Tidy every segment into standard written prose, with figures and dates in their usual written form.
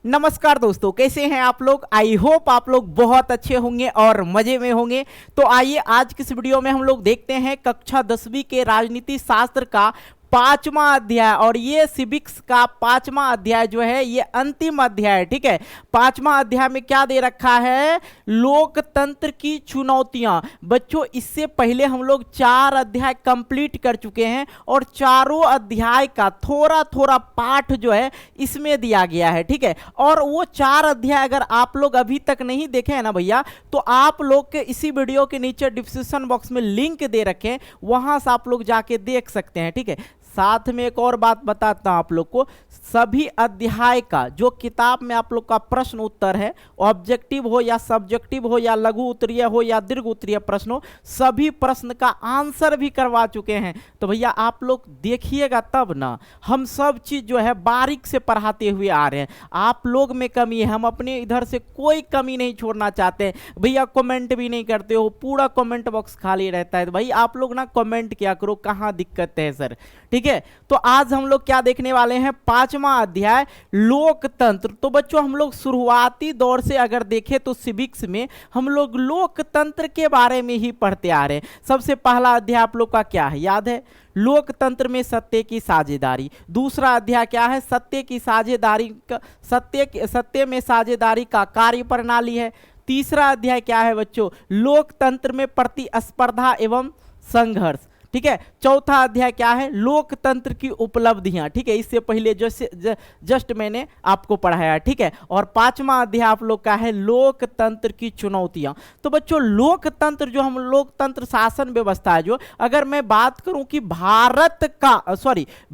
नमस्कार दोस्तों, कैसे हैं आप लोग। आई होप आप लोग बहुत अच्छे होंगे और मजे में होंगे। तो आइए आज की इस वीडियो में हम लोग देखते हैं कक्षा 10वीं के राजनीति शास्त्र का 5वां अध्याय। और ये सिविक्स का 5वां अध्याय जो है ये अंतिम अध्याय है। ठीक है, 5वां अध्याय में क्या दे रखा है, लोकतंत्र की चुनौतियां। बच्चों इससे पहले हम लोग 4 अध्याय कंप्लीट कर चुके हैं और चारों अध्याय का थोड़ा थोड़ा पाठ जो है इसमें दिया गया है। ठीक है, और वो 4 अध्याय अगर आप लोग अभी तक नहीं देखे हैं ना भैया, तो आप लोग के इसी वीडियो के नीचे डिस्क्रिप्शन बॉक्स में लिंक दे रखे हैं, वहां से आप लोग जाके देख सकते हैं। ठीक है, साथ में एक और बात बताता हूं आप लोग को, सभी अध्याय का जो किताब में आप लोग का प्रश्न उत्तर है, ऑब्जेक्टिव हो या सब्जेक्टिव हो या लघु उत्तरीय हो या दीर्घ उत्तरीय प्रश्न हो, सभी प्रश्न का आंसर भी करवा चुके हैं। तो भैया आप लोग देखिएगा तब ना, हम सब चीज जो है बारीक से पढ़ाते हुए आ रहे हैं। आप लोग में कमी है, हम अपने इधर से कोई कमी नहीं छोड़ना चाहते। भैया कमेंट भी नहीं करते हो, पूरा कमेंट बॉक्स खाली रहता है। तो भाई आप लोग ना कमेंट किया करो, कहाँ दिक्कत है सर। ठीक है, तो आज हम लोग क्या देखने वाले हैं, 5वां अध्याय लोकतंत्र। तो बच्चों हम लोग शुरुआती दौर से अगर देखें तो सिविक्स में हम लोग लोकतंत्र के बारे में ही पढ़ते आ रहे हैं। सबसे पहला अध्याय आप लोग का क्या है, याद है, लोकतंत्र में सत्य की साझेदारी। दूसरा अध्याय क्या है, सत्य की साझेदारी, सत्य में साझेदारी का कार्य प्रणाली है। तीसरा अध्याय क्या है बच्चों, लोकतंत्र में प्रतिस्पर्धा एवं संघर्ष। ठीक है, चौथा अध्याय क्या है, लोकतंत्र की उपलब्धियां। ठीक है, इससे पहले जस्ट मैंने आपको पढ़ाया। ठीक है, और 5वां अध्याय आप लोग का है लोकतंत्र की चुनौतियां। तो बच्चों लोकतंत्र जो हम लोकतंत्र शासन व्यवस्था है, जो अगर मैं बात करूं कि भारत का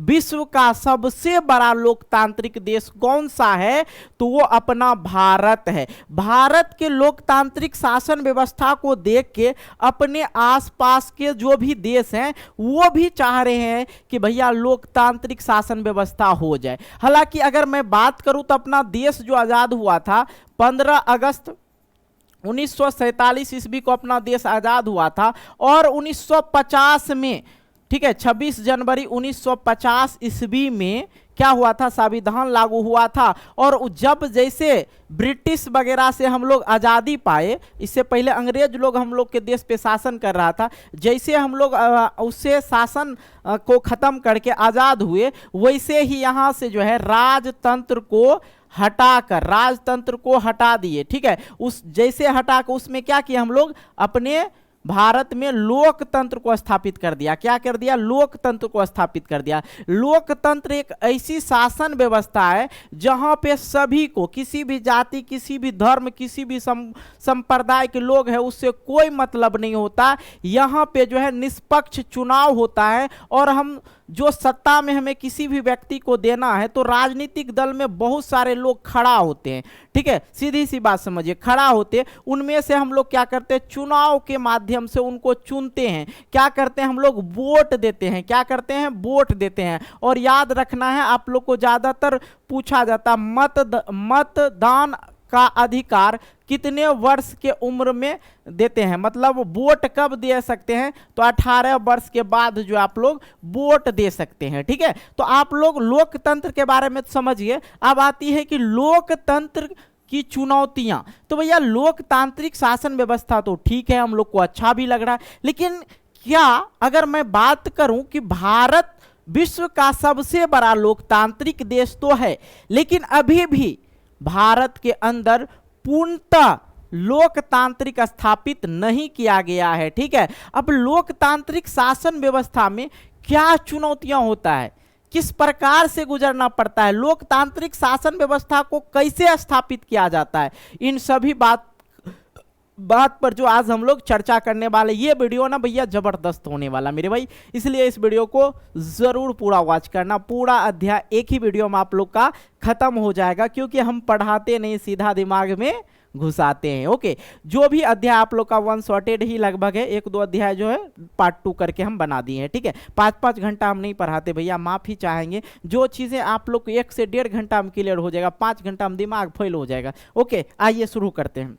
विश्व का सबसे बड़ा लोकतांत्रिक देश कौन सा है, तो वो अपना भारत है। भारत के लोकतांत्रिक शासन व्यवस्था को देख के अपने आसपास के जो भी देश हैं वो भी चाह रहे हैं कि भैया लोकतांत्रिक शासन व्यवस्था हो जाए। हालांकि अगर मैं बात करूं तो अपना देश जो आजाद हुआ था 15 अगस्त 1947 ईस्वी को अपना देश आजाद हुआ था। और 1950 में, ठीक है, 26 जनवरी 1950 ईस्वी में क्या हुआ था, संविधान लागू हुआ था। और जब जैसे ब्रिटिश वगैरह से हम लोग आज़ादी पाए, इससे पहले अंग्रेज लोग हम लोग के देश पे शासन कर रहा था, जैसे हम लोग उससे शासन को ख़त्म करके आज़ाद हुए, वैसे ही यहाँ से जो है राजतंत्र को हटा दिए। ठीक है, उस जैसे हटा कर उसमें क्या किया, हम लोग अपने भारत में लोकतंत्र को स्थापित कर दिया। क्या कर दिया, लोकतंत्र को स्थापित कर दिया। लोकतंत्र एक ऐसी शासन व्यवस्था है जहां पे सभी को, किसी भी जाति, किसी भी धर्म, किसी भी संप्रदाय के लोग हैं, उससे कोई मतलब नहीं होता। यहां पे जो है निष्पक्ष चुनाव होता है। और हम जो सत्ता में हमें किसी भी व्यक्ति को देना है तो राजनीतिक दल में बहुत सारे लोग खड़ा होते हैं। ठीक है, सीधी सी बात समझिए, खड़ा होते हैं। उनमें से हम लोग क्या करते हैं, चुनाव के माध्यम से उनको चुनते हैं। क्या करते हैं, हम लोग वोट देते हैं। क्या करते हैं, वोट देते हैं। और याद रखना है, आप लोग को ज्यादातर पूछा जाता, मतदान का अधिकार कितने वर्ष के उम्र में देते हैं, मतलब वोट कब दे सकते हैं, तो 18 वर्ष के बाद जो आप लोग वोट दे सकते हैं। ठीक है, तो आप लोग लोकतंत्र के बारे में समझिए। अब आती है कि लोकतंत्र की चुनौतियां। तो भैया लोकतांत्रिक शासन व्यवस्था तो ठीक है, हम लोग को अच्छा भी लग रहा है, लेकिन क्या अगर मैं बात करूं कि भारत विश्व का सबसे बड़ा लोकतांत्रिक देश तो है, लेकिन अभी भी भारत के अंदर पूर्णतः लोकतांत्रिक स्थापित नहीं किया गया है। ठीक है, अब लोकतांत्रिक शासन व्यवस्था में क्या चुनौतियां होता है, किस प्रकार से गुजरना पड़ता है, लोकतांत्रिक शासन व्यवस्था को कैसे स्थापित किया जाता है, इन सभी बात पर जो आज हम लोग चर्चा करने वाले। ये वीडियो ना भैया जबरदस्त होने वाला मेरे भाई, इसलिए इस वीडियो को जरूर पूरा वॉच करना। पूरा अध्याय एक ही वीडियो में आप लोग का खत्म हो जाएगा, क्योंकि हम पढ़ाते नहीं, सीधा दिमाग में घुसाते हैं। ओके, जो भी अध्याय आप लोग का 1 शॉर्टेड ही लगभग है, 1-2 अध्याय जो है पार्ट 2 करके हम बना दिए हैं। ठीक है, 5-5 घंटा हम नहीं पढ़ाते भैया, माफी चाहेंगे। जो चीजें आप लोग को 1 से 1.5 घंटा में क्लियर हो जाएगा, 5 घंटा में दिमाग फेल हो जाएगा। ओके, आइए शुरू करते हैं।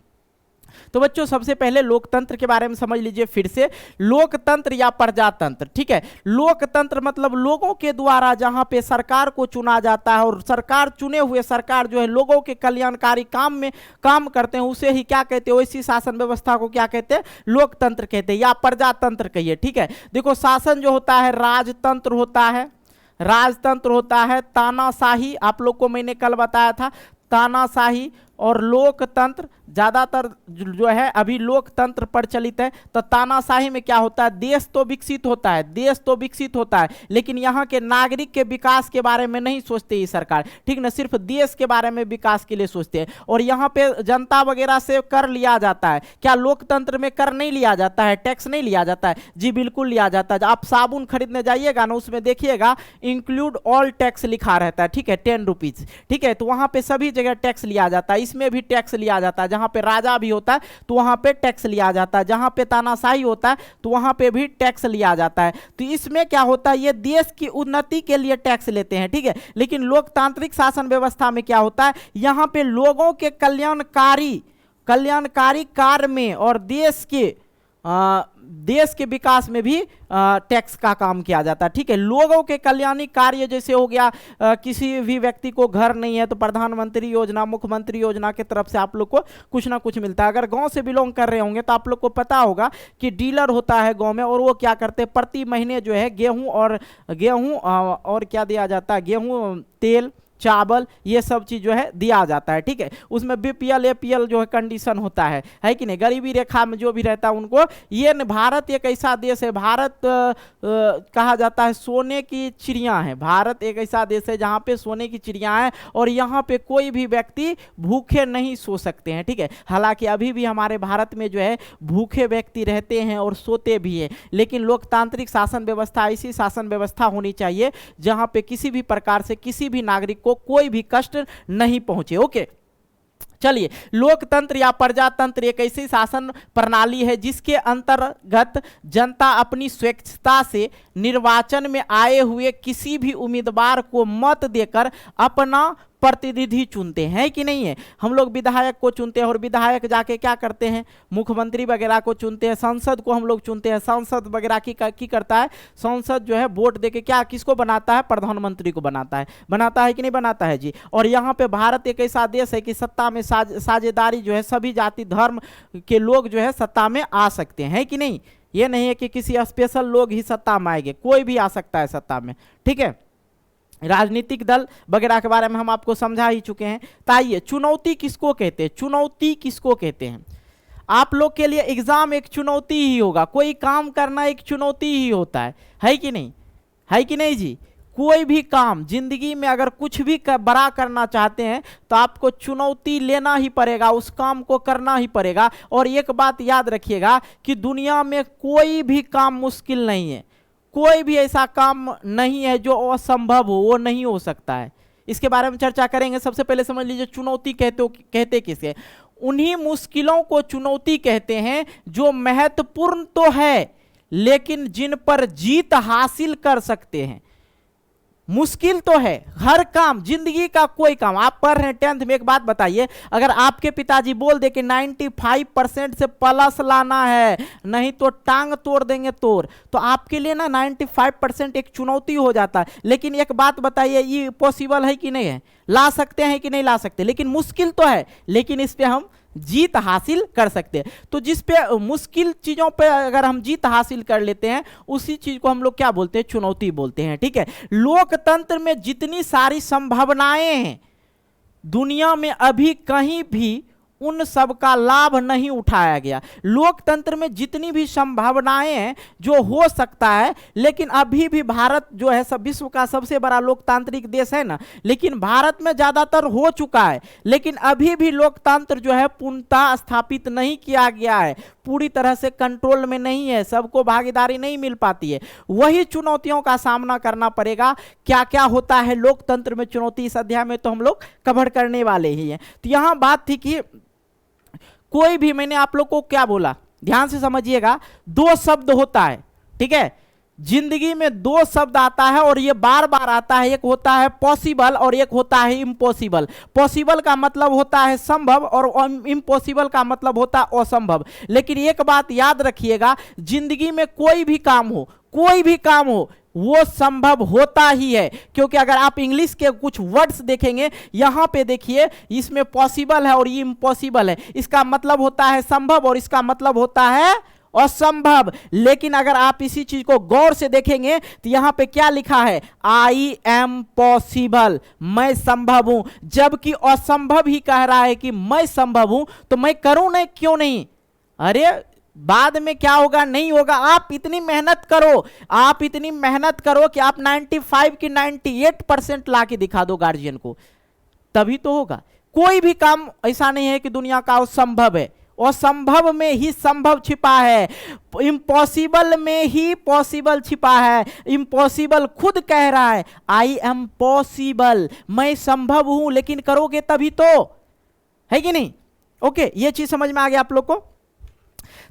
तो बच्चों सबसे पहले लोकतंत्र के बारे में समझ लीजिए फिर से। लोकतंत्र या प्रजातंत्र, ठीक है। लोकतंत्र मतलब लोगों के द्वारा जहां पे सरकार को चुना जाता है और सरकार चुने हुए सरकार जो है लोगों के कल्याणकारी काम में काम करते हैं, उसे ही क्या कहते हैं, वैसी शासन व्यवस्था को क्या कहते हैं, लोकतंत्र कहते हैं या प्रजातंत्र कहिए, ठीक है। देखो शासन जो होता है राजतंत्र होता है, राजतंत्र होता है, तानाशाही, आप लोग को मैंने कल बताया था, तानाशाही और लोकतंत्र। ज्यादातर जो है अभी लोकतंत्र प्रचलित है। तो तानाशाही में क्या होता है, देश तो विकसित होता है, देश तो विकसित होता है, लेकिन यहाँ के नागरिक के विकास के बारे में नहीं सोचती ये सरकार, ठीक ना, सिर्फ देश के बारे में विकास के लिए सोचते हैं। और यहाँ पे जनता वगैरह से कर लिया जाता है। क्या लोकतंत्र में कर नहीं लिया जाता है, टैक्स नहीं लिया जाता है? जी बिल्कुल लिया जाता है। आप साबुन खरीदने जाइएगा ना, उसमें देखिएगा इंक्लूड ऑल टैक्स लिखा रहता है, ठीक है, 10 रुपीज, ठीक है। तो वहाँ पे सभी जगह टैक्स लिया जाता है, इसमें भी टैक्स लिया जाता है। जहां पे राजा भी होता है तो वहां पे टैक्स लिया जाता है, जहां पे तानाशाही होता है तो वहां पे भी टैक्स लिया जाता है। तो इसमें क्या होता है, ये देश की उन्नति के लिए टैक्स लेते हैं, ठीक है। लेकिन लोकतांत्रिक शासन व्यवस्था में क्या होता है, यहां पे लोगों के कल्याणकारी कार्य में और देश के विकास में भी टैक्स का काम किया जाता है, ठीक है। लोगों के कल्याणी कार्य जैसे हो गया, किसी भी व्यक्ति को घर नहीं है तो प्रधानमंत्री योजना, मुख्यमंत्री योजना के तरफ से आप लोग को कुछ ना कुछ मिलता है। अगर गांव से बिलोंग कर रहे होंगे तो आप लोग को पता होगा कि डीलर होता है गांव में, और वो क्या करते हैं, प्रति महीने जो है गेहूं और क्या दिया जाता है, गेहूं, तेल, चावल, ये सब चीज जो है दिया जाता है, ठीक है। उसमें बीपीएल एपीएल जो है कंडीशन होता है कि नहीं, गरीबी रेखा में जो भी रहता है उनको। ये भारत एक ऐसा देश है, भारत कहा जाता है सोने की चिड़िया है। भारत एक ऐसा देश है जहाँ पे सोने की चिड़िया है और यहाँ पे कोई भी व्यक्ति भूखे नहीं सो सकते हैं, ठीक है। हालांकि अभी भी हमारे भारत में जो है भूखे व्यक्ति रहते हैं और सोते भी हैं, लेकिन लोकतांत्रिक शासन व्यवस्था ऐसी शासन व्यवस्था होनी चाहिए जहाँ पे किसी भी प्रकार से किसी भी नागरिक को कोई भी कष्ट नहीं पहुंचे। ओके, चलिए, लोकतंत्र या प्रजातंत्र एक ऐसी शासन प्रणाली है जिसके अंतर्गत जनता अपनी स्वेच्छा से निर्वाचन में आए हुए किसी भी उम्मीदवार को मत देकर अपना प्रतिनिधि चुनते हैं, कि नहीं है। हम लोग विधायक को चुनते हैं और विधायक जाके क्या करते हैं, मुख्यमंत्री वगैरह को चुनते हैं। संसद को हम लोग चुनते हैं, संसद वगैरह की करता है, संसद जो है वोट देके क्या किसको बनाता है, प्रधानमंत्री को बनाता है कि नहीं बनाता है जी। और यहाँ पे भारत एक ऐसा देश है कि सत्ता में साझेदारी जो है सभी जाति धर्म के लोग जो है सत्ता में आ सकते हैं, कि नहीं। ये नहीं है कि किसी स्पेशल लोग ही सत्ता में आएंगे, कोई भी आ सकता है सत्ता में, ठीक है। राजनीतिक दल वगैरह के बारे में हम आपको समझा ही चुके हैं। तो आइए, चुनौती किसको कहते हैं, चुनौती किसको कहते हैं। आप लोग के लिए एग्जाम एक चुनौती ही होगा, कोई काम करना एक चुनौती ही होता है कि नहीं, है कि नहीं जी। कोई भी काम जिंदगी में अगर कुछ भी बड़ा करना चाहते हैं तो आपको चुनौती लेना ही पड़ेगा, उस काम को करना ही पड़ेगा। और एक बात याद रखिएगा कि दुनिया में कोई भी काम मुश्किल नहीं है, कोई भी ऐसा काम नहीं है जो असंभव हो, वो नहीं हो सकता है। इसके बारे में चर्चा करेंगे। सबसे पहले समझ लीजिए चुनौती कहते किसे, उन्हीं मुश्किलों को चुनौती कहते हैं जो महत्वपूर्ण तो है लेकिन जिन पर जीत हासिल कर सकते हैं। मुश्किल तो है हर काम, जिंदगी का कोई काम। आप पढ़ रहे हैं 10th में, एक बात बताइए, अगर आपके पिताजी बोल दे कि 95% से प्लस लाना है नहीं तो टांग तोड़ देंगे तो आपके लिए ना 95% एक चुनौती हो जाता है। लेकिन एक बात बताइए, ये पॉसिबल है कि नहीं है, ला सकते हैं कि नहीं ला सकते, लेकिन मुश्किल तो है, लेकिन इस पे हम जीत हासिल कर सकते हैं। तो जिस पे मुश्किल चीजों पे अगर हम जीत हासिल कर लेते हैं उसी चीज को हम लोग क्या बोलते हैं, चुनौती बोलते हैं, ठीक है। लोकतंत्र में जितनी सारी संभावनाएं हैं दुनिया में अभी कहीं भी उन सब का लाभ नहीं उठाया गया। लोकतंत्र में जितनी भी संभावनाएं हैं जो हो सकता है, लेकिन अभी भी भारत जो है सब विश्व का सबसे बड़ा लोकतांत्रिक देश है ना, लेकिन भारत में ज्यादातर हो चुका है, लेकिन अभी भी लोकतंत्र जो है पूर्णतः स्थापित नहीं किया गया है, पूरी तरह से कंट्रोल में नहीं है, सबको भागीदारी नहीं मिल पाती है। वही चुनौतियों का सामना करना पड़ेगा। क्या क्या होता है लोकतंत्र में चुनौती, इस अध्याय में तो हम लोग कवर करने वाले ही हैं। तो यहां बात थी कि कोई भी, मैंने आप लोग को क्या बोला ध्यान से समझिएगा, दो शब्द होता है, ठीक है। जिंदगी में दो शब्द आता है और ये बार बार आता है, एक होता है पॉसिबल और एक होता है इम्पॉसिबल। पॉसिबल का मतलब होता है संभव और इम्पॉसिबल का मतलब होता है असंभव। लेकिन एक बात याद रखिएगा, जिंदगी में कोई भी काम हो, कोई भी काम हो, वो संभव होता ही है। क्योंकि अगर आप इंग्लिश के कुछ वर्ड्स देखेंगे, यहां पे देखिए, इसमें पॉसिबल है और ये इम्पॉसिबल है, इसका मतलब होता है संभव और इसका मतलब होता है असंभव। लेकिन अगर आप इसी चीज को गौर से देखेंगे तो यहां पे क्या लिखा है, आई एम पॉसिबल, मैं संभव हूं। जबकि असंभव ही कह रहा है कि मैं संभव हूं, तो मैं करूं नहीं, क्यों नहीं? अरे बाद में क्या होगा, नहीं होगा। आप इतनी मेहनत करो, आप इतनी मेहनत करो कि आप 95 की 98% ला के दिखा दो गार्जियन को, तभी तो होगा। कोई भी काम ऐसा नहीं है कि दुनिया का असंभव है, असंभव में ही संभव छिपा है, इम्पॉसिबल में ही पॉसिबल छिपा है। इम्पॉसिबल खुद कह रहा है आई एम पॉसिबल, मैं संभव हूं, लेकिन करोगे तभी तो, है कि नहीं? ओके, ये चीज समझ में आ गया आप लोग को?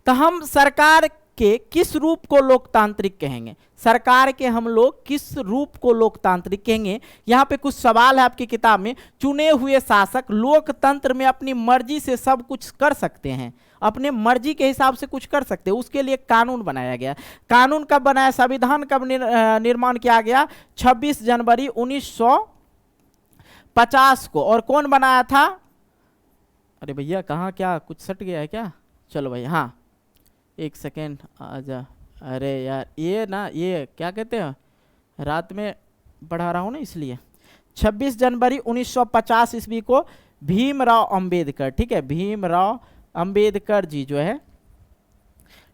तो हम सरकार के किस रूप को लोकतांत्रिक कहेंगे? सरकार के हम लोग किस रूप को लोकतांत्रिक कहेंगे? यहां पे कुछ सवाल है आपकी किताब में। चुने हुए शासक लोकतंत्र में अपनी मर्जी से सब कुछ कर सकते हैं, अपने मर्जी के हिसाब से कुछ कर सकते हैं, उसके लिए कानून बनाया गया। कानून कब बनाया, संविधान कब निर्माण किया गया? 26 जनवरी 1950 को। और कौन बनाया था? अरे भैया कहाँ, क्या कुछ सट गया है क्या? चलो भाई, हाँ एक सेकेंड आजा। अरे यार ये ना, ये क्या कहते हैं, रात में पढ़ा रहा हूँ ना इसलिए। 26 जनवरी 1950 ईस्वी को भीमराव अंबेडकर, ठीक है, भीमराव अंबेडकर जी जो है,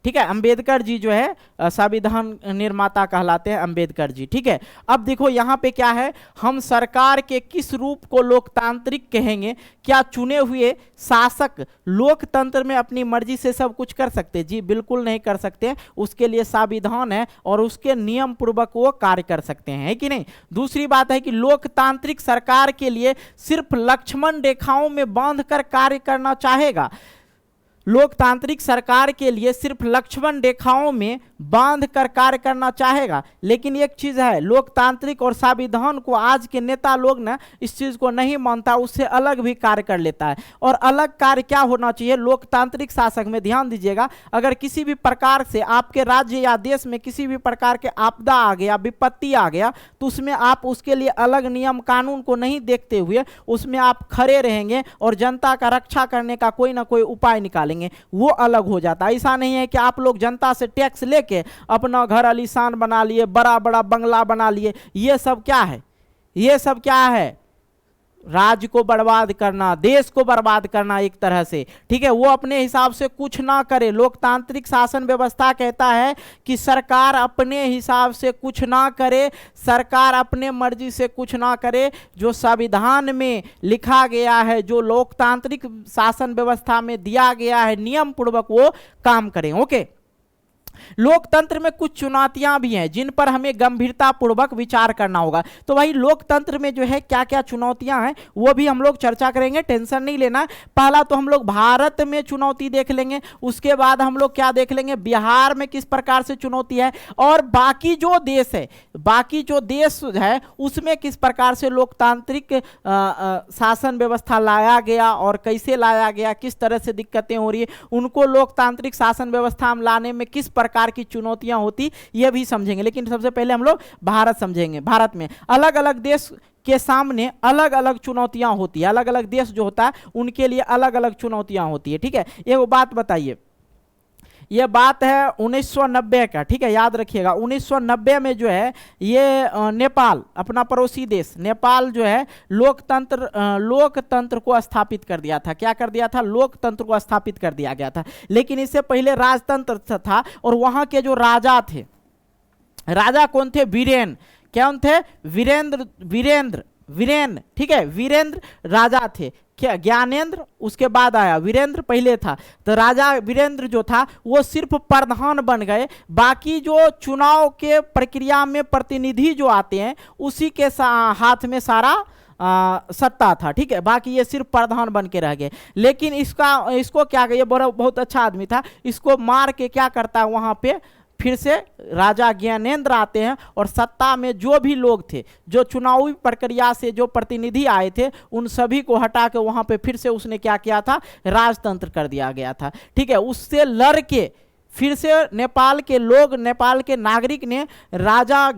ठीक है, अंबेडकर जी जो है संविधान निर्माता कहलाते हैं, अंबेडकर जी, ठीक है। अब देखो यहाँ पे क्या है, हम सरकार के किस रूप को लोकतांत्रिक कहेंगे? क्या चुने हुए शासक लोकतंत्र में अपनी मर्जी से सब कुछ कर सकते? जी बिल्कुल नहीं कर सकते, उसके लिए संविधान है और उसके नियम पूर्वक वो कार्य कर सकते हैं, है कि नहीं? दूसरी बात है कि लोकतांत्रिक सरकार के लिए सिर्फ लक्ष्मण रेखाओं में बांधकर कार्य करना चाहेगा। लोकतांत्रिक सरकार के लिए सिर्फ लक्ष्मण रेखाओं में बांध कर कार्य करना चाहेगा। लेकिन एक चीज है, लोकतांत्रिक और संविधान को आज के नेता लोग ना इस चीज को नहीं मानता, उससे अलग भी कार्य कर लेता है। और अलग कार्य क्या होना चाहिए? लोकतांत्रिक शासक में ध्यान दीजिएगा, अगर किसी भी प्रकार से आपके राज्य या देश में किसी भी प्रकार के आपदा आ गया, विपत्ति आ गया, तो उसमें आप उसके लिए अलग नियम कानून को नहीं देखते हुए उसमें आप खड़े रहेंगे और जनता का रक्षा करने का कोई ना कोई उपाय निकालेंगे, वो अलग हो जाता है। ऐसा नहीं है कि आप लोग जनता से टैक्स लेके अपना घर आलीशान बना लिए, बड़ा बड़ा बंगला बना लिए। ये सब क्या है? ये सब क्या है? राज्य को बर्बाद करना, देश को बर्बाद करना एक तरह से, ठीक है। वो अपने हिसाब से कुछ ना करे। लोकतांत्रिक शासन व्यवस्था कहता है कि सरकार अपने हिसाब से कुछ ना करे, सरकार अपने मर्जी से कुछ ना करे। जो संविधान में लिखा गया है, जो लोकतांत्रिक शासन व्यवस्था में दिया गया है, नियम पूर्वक वो काम करें। ओके, लोकतंत्र में कुछ चुनौतियां भी हैं जिन पर हमें गंभीरता पूर्वक विचार करना होगा। तो भाई लोकतंत्र में जो है क्या क्या चुनौतियां हैं वो भी हम लोग चर्चा करेंगे, टेंशन नहीं लेना। पहला तो हम लोग भारत में चुनौती देख लेंगे, उसके बाद हम लोग क्या देख लेंगे, बिहार में किस प्रकार से चुनौती है, और बाकी जो देश है, बाकी जो देश है उसमें किस प्रकार से लोकतांत्रिक शासन व्यवस्था लाया गया और कैसे लाया गया, किस तरह से दिक्कतें हो रही है, उनको लोकतांत्रिक शासन व्यवस्था में लाने में किस प्रकार की चुनौतियां होती, यह भी समझेंगे। लेकिन सबसे पहले हम लोग भारत समझेंगे। भारत में अलग अलग देश के सामने अलग अलग चुनौतियां होती है, अलग अलग देश जो होता है उनके लिए अलग अलग चुनौतियां होती है, ठीक है। एक बात बताइए, यह बात है 1990 का, ठीक है, याद रखिएगा। 1990 में जो है ये नेपाल, अपना पड़ोसी देश नेपाल जो है लोकतंत्र को स्थापित कर दिया था। क्या कर दिया था? लोकतंत्र को स्थापित कर दिया गया था। लेकिन इससे पहले राजतंत्र था और वहां के जो राजा थे, राजा कौन थे? वीरेन, कौन थे? वीरेंद्र, ठीक है, वीरेंद्र राजा थे। क्या? ज्ञानेंद्र उसके बाद आया, वीरेंद्र पहले था। तो राजा वीरेंद्र जो था वो सिर्फ प्रधान बन गए, बाकी जो चुनाव के प्रक्रिया में प्रतिनिधि जो आते हैं उसी के हाथ में सारा सत्ता था, ठीक है। बाकी ये सिर्फ प्रधान बन के रह गए। लेकिन इसको क्या, ये बहुत अच्छा आदमी था, इसको मार के क्या करता है, वहां पे फिर से राजा ज्ञानेंद्र आते हैं और सत्ता में जो भी लोग थे, जो चुनावी प्रक्रिया से जो प्रतिनिधि आए थे, उन सभी को हटा के वहां पे फिर से उसने क्या किया था, राजतंत्र कर दिया गया था। ठीक है, उससे लड़ के फिर से नेपाल के लोग, नेपाल के नागरिक ने राजा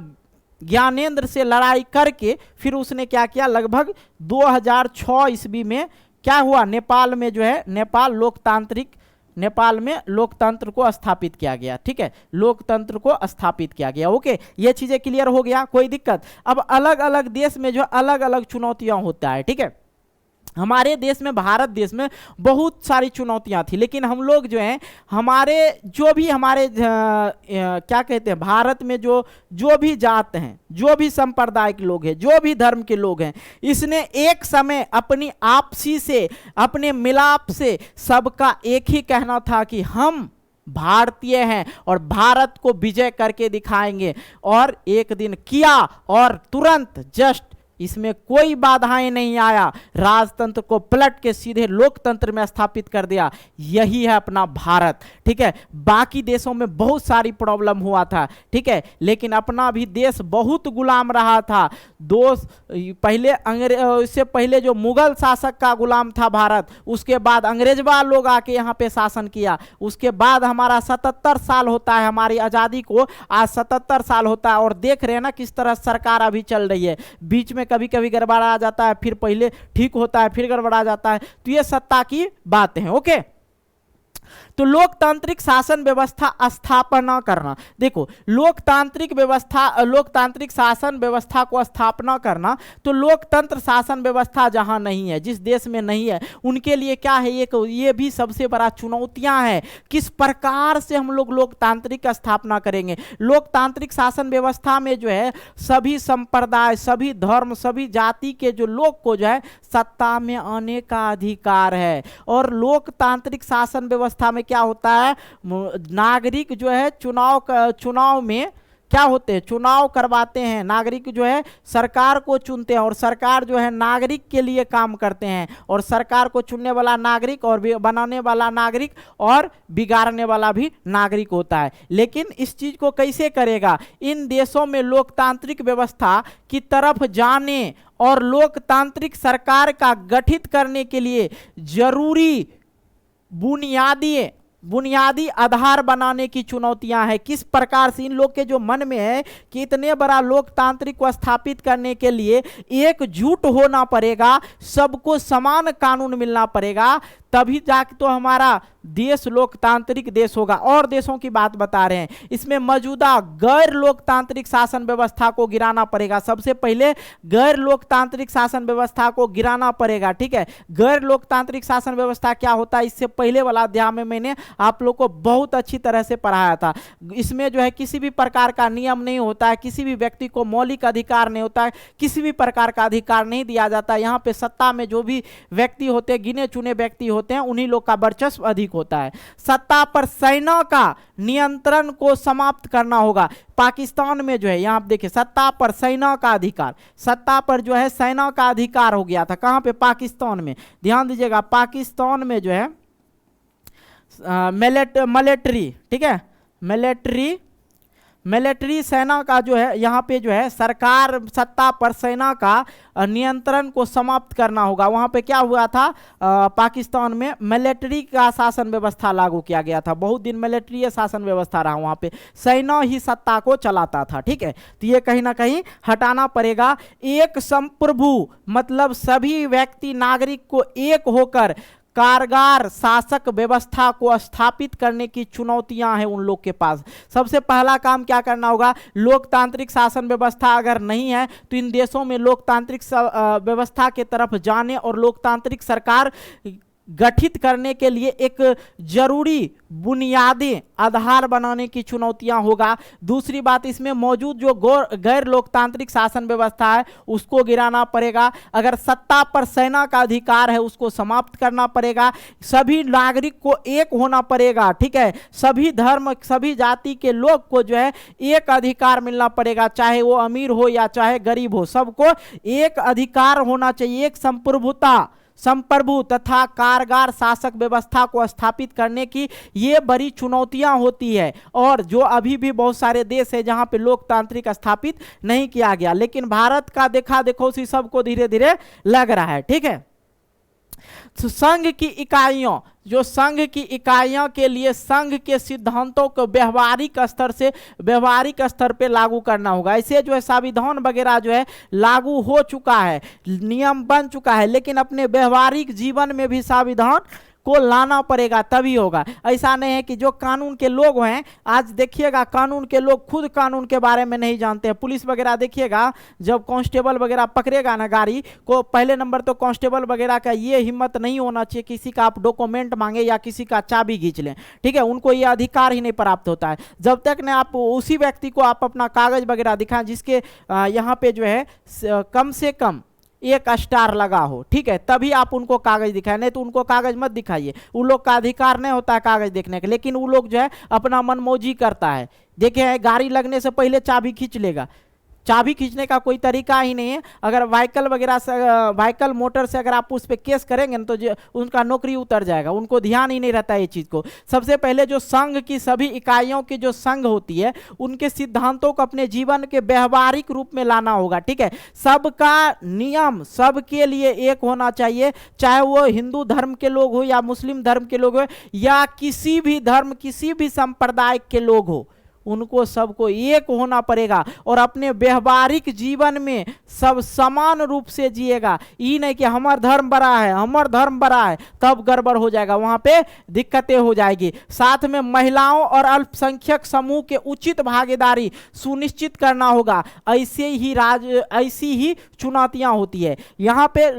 ज्ञानेंद्र से लड़ाई करके फिर उसने क्या किया, लगभग 2006 ईस्वी में क्या हुआ, नेपाल में जो है नेपाल में लोकतंत्र को स्थापित किया गया। ठीक है, लोकतंत्र को स्थापित किया गया। ओके, ये चीजें क्लियर हो गया, कोई दिक्कत। अब अलग अलग देश में जो अलग अलग चुनौतियां होता है। ठीक है, हमारे देश में, भारत देश में बहुत सारी चुनौतियां थी, लेकिन हम लोग जो हैं, हमारे क्या कहते हैं, भारत में जो भी जात हैं, जो भी संप्रदाय के लोग हैं, जो भी धर्म के लोग हैं, इसने एक समय अपनी आपसी से, अपने मिलाप से सबका एक ही कहना था कि हम भारतीय हैं और भारत को विजय करके दिखाएंगे। और एक दिन किया और तुरंत जस्ट इसमें कोई बाधाएं नहीं आया, राजतंत्र को पलट के सीधे लोकतंत्र में स्थापित कर दिया। यही है अपना भारत। ठीक है, बाकी देशों में बहुत सारी प्रॉब्लम हुआ था। ठीक है, लेकिन अपना भी देश बहुत गुलाम रहा था। इससे पहले जो मुगल शासक का गुलाम था भारत, उसके बाद अंग्रेजवा लोग आके यहाँ पे शासन किया। उसके बाद हमारा 77 साल होता है हमारी आज़ादी को, आज 77 साल होता है। और देख रहे हैं ना किस तरह सरकार अभी चल रही है, बीच में कभी कभी गड़बड़ा जाता है, फिर पहले ठीक होता है, फिर गड़बड़ा जाता है। तो ये सत्ता की बात है। ओके, तो लोकतांत्रिक शासन व्यवस्था स्थापना करना, देखो लोकतांत्रिक शासन व्यवस्था को स्थापना करना, तो लोकतंत्र शासन व्यवस्था जहां नहीं है, जिस देश में नहीं है, उनके लिए क्या है, ये भी सबसे बड़ा चुनौतियां हैं। किस प्रकार से हम लोग लोकतांत्रिक स्थापना करेंगे। लोकतांत्रिक शासन व्यवस्था में जो है सभी संप्रदाय, सभी धर्म, सभी जाति के जो लोग को जो है सत्ता में आने का अधिकार है। और लोकतांत्रिक शासन व्यवस्था में क्या होता है, नागरिक जो है चुनाव में क्या होते हैं, चुनाव करवाते हैं। नागरिक जो है सरकार को चुनते हैं और सरकार जो है नागरिक के लिए काम करते हैं। और सरकार को चुनने वाला नागरिक और बनाने वाला नागरिक और बिगाड़ने वाला भी नागरिक होता है। लेकिन इस चीज को कैसे करेगा, इन देशों में लोकतांत्रिक व्यवस्था की तरफ जाने और लोकतांत्रिक सरकार का गठित करने के लिए जरूरी बुनियादी आधार बनाने की चुनौतियां हैं। किस प्रकार से इन लोग के जो मन में है कि इतने बड़ा लोकतांत्रिक को स्थापित करने के लिए एकजुट होना पड़ेगा, सबको समान कानून मिलना पड़ेगा, तभी जाके तो हमारा देश लोकतांत्रिक देश होगा। और देशों की बात बता रहे हैं, इसमें मौजूदा गैर लोकतांत्रिक शासन व्यवस्था को गिराना पड़ेगा। सबसे पहले गैर लोकतांत्रिक शासन व्यवस्था को गिराना पड़ेगा। ठीक है, गैर लोकतांत्रिक शासन व्यवस्था क्या होता है, इससे पहले वाला अध्याय में मैंने आप लोग को बहुत अच्छी तरह से पढ़ाया था। इसमें जो है किसी भी प्रकार का नियम नहीं होता है, किसी भी व्यक्ति को मौलिक अधिकार नहीं होता है, किसी भी प्रकार का अधिकार नहीं दिया जाता। यहाँ पे सत्ता में जो भी व्यक्ति होते हैं, गिने चुने व्यक्ति होते हैं, उन्हीं लोग का वर्चस्व अधिक होता है। सत्ता पर सेना का नियंत्रण को समाप्त करना होगा। पाकिस्तान में जो है, यहां आप देखिए, सत्ता पर सेना का अधिकार, सत्ता पर जो है सेना का अधिकार हो गया था। कहां पे, पाकिस्तान में। ध्यान दीजिएगा, पाकिस्तान में जो है मिलिट्री, ठीक है, मिलिट्री सेना का जो है यहाँ पे जो है सरकार, सत्ता पर सेना का नियंत्रण को समाप्त करना होगा। वहाँ पे क्या हुआ था, पाकिस्तान में मिलिट्री का शासन व्यवस्था लागू किया गया था। बहुत दिन मिलिट्री शासन व्यवस्था रहा, वहाँ पे सेना ही सत्ता को चलाता था। ठीक है, तो ये कहीं ना कहीं हटाना पड़ेगा। एक संप्रभु मतलब सभी व्यक्ति नागरिक को एक होकर कारगर शासक व्यवस्था को स्थापित करने की चुनौतियां हैं उन लोग के पास। सबसे पहला काम क्या करना होगा, लोकतांत्रिक शासन व्यवस्था अगर नहीं है तो इन देशों में लोकतांत्रिक व्यवस्था के तरफ जाने और लोकतांत्रिक सरकार गठित करने के लिए एक जरूरी बुनियादी आधार बनाने की चुनौतियां होगा। दूसरी बात, इसमें मौजूद जो गैर लोकतांत्रिक शासन व्यवस्था है उसको गिराना पड़ेगा। अगर सत्ता पर सेना का अधिकार है उसको समाप्त करना पड़ेगा। सभी नागरिक को एक होना पड़ेगा। ठीक है, सभी धर्म, सभी जाति के लोग को जो है एक अधिकार मिलना पड़ेगा, चाहे वो अमीर हो या चाहे गरीब हो, सबको एक अधिकार होना चाहिए, एक संप्रभुता संप्रभु तथा कारगर शासक व्यवस्था को स्थापित करने की ये बड़ी चुनौतियां होती है। और जो अभी भी बहुत सारे देश है जहां पे लोकतांत्रिक स्थापित नहीं किया गया, लेकिन भारत का देखा देखो उसी सबको धीरे धीरे लग रहा है। ठीक है, तो संघ की इकाइयों, जो संघ की इकाइयों के लिए संघ के सिद्धांतों को व्यवहारिक स्तर पे लागू करना होगा। ऐसे जो है संविधान वगैरह जो है लागू हो चुका है, नियम बन चुका है, लेकिन अपने व्यवहारिक जीवन में भी संविधान को लाना पड़ेगा तभी होगा। ऐसा नहीं है कि जो कानून के लोग हैं, आज देखिएगा कानून के लोग खुद कानून के बारे में नहीं जानते हैं। पुलिस वगैरह देखिएगा जब कांस्टेबल वगैरह पकड़ेगा ना गाड़ी को, पहले नंबर तो कांस्टेबल वगैरह का ये हिम्मत नहीं होना चाहिए किसी का आप डॉक्यूमेंट मांगे या किसी का चाबी खींच लें। ठीक है, उनको ये अधिकार ही नहीं प्राप्त होता है जब तक न आप उसी व्यक्ति को आप अपना कागज वगैरह दिखाएं जिसके यहाँ पे जो है कम से कम 1 स्टार लगा हो। ठीक है, तभी आप उनको कागज दिखाएं, नहीं तो उनको कागज मत दिखाइए। उन लोग का अधिकार नहीं होता है कागज देखने का, लेकिन वो लोग जो है अपना मनमौजी करता है। देखे गाड़ी लगने से पहले चाबी खींच लेगा, चाबी खींचने का कोई तरीका ही नहीं है। अगर व्हीकल वगैरह से व्हीकल मोटर से अगर आप उस पर केस करेंगे ना तो उनका नौकरी उतर जाएगा, उनको ध्यान ही नहीं रहता ये चीज़ को। सबसे पहले जो संघ की सभी इकाइयों की जो संघ होती है उनके सिद्धांतों को अपने जीवन के व्यवहारिक रूप में लाना होगा। ठीक है, सबका नियम सबके लिए एक होना चाहिए, चाहे वो हिंदू धर्म के लोग हो या मुस्लिम धर्म के लोग हो या किसी भी धर्म किसी भी संप्रदाय के लोग हो, उनको सबको एक होना पड़ेगा और अपने व्यवहारिक जीवन में सब समान रूप से जिएगा। ये नहीं कि हमारा धर्म बड़ा है, हमारा धर्म बड़ा है, तब गड़बड़ हो जाएगा, वहां पे दिक्कतें हो जाएगी। साथ में महिलाओं और अल्पसंख्यक समूह के उचित भागीदारी सुनिश्चित करना होगा। ऐसी ही चुनौतियां होती है यहाँ पे।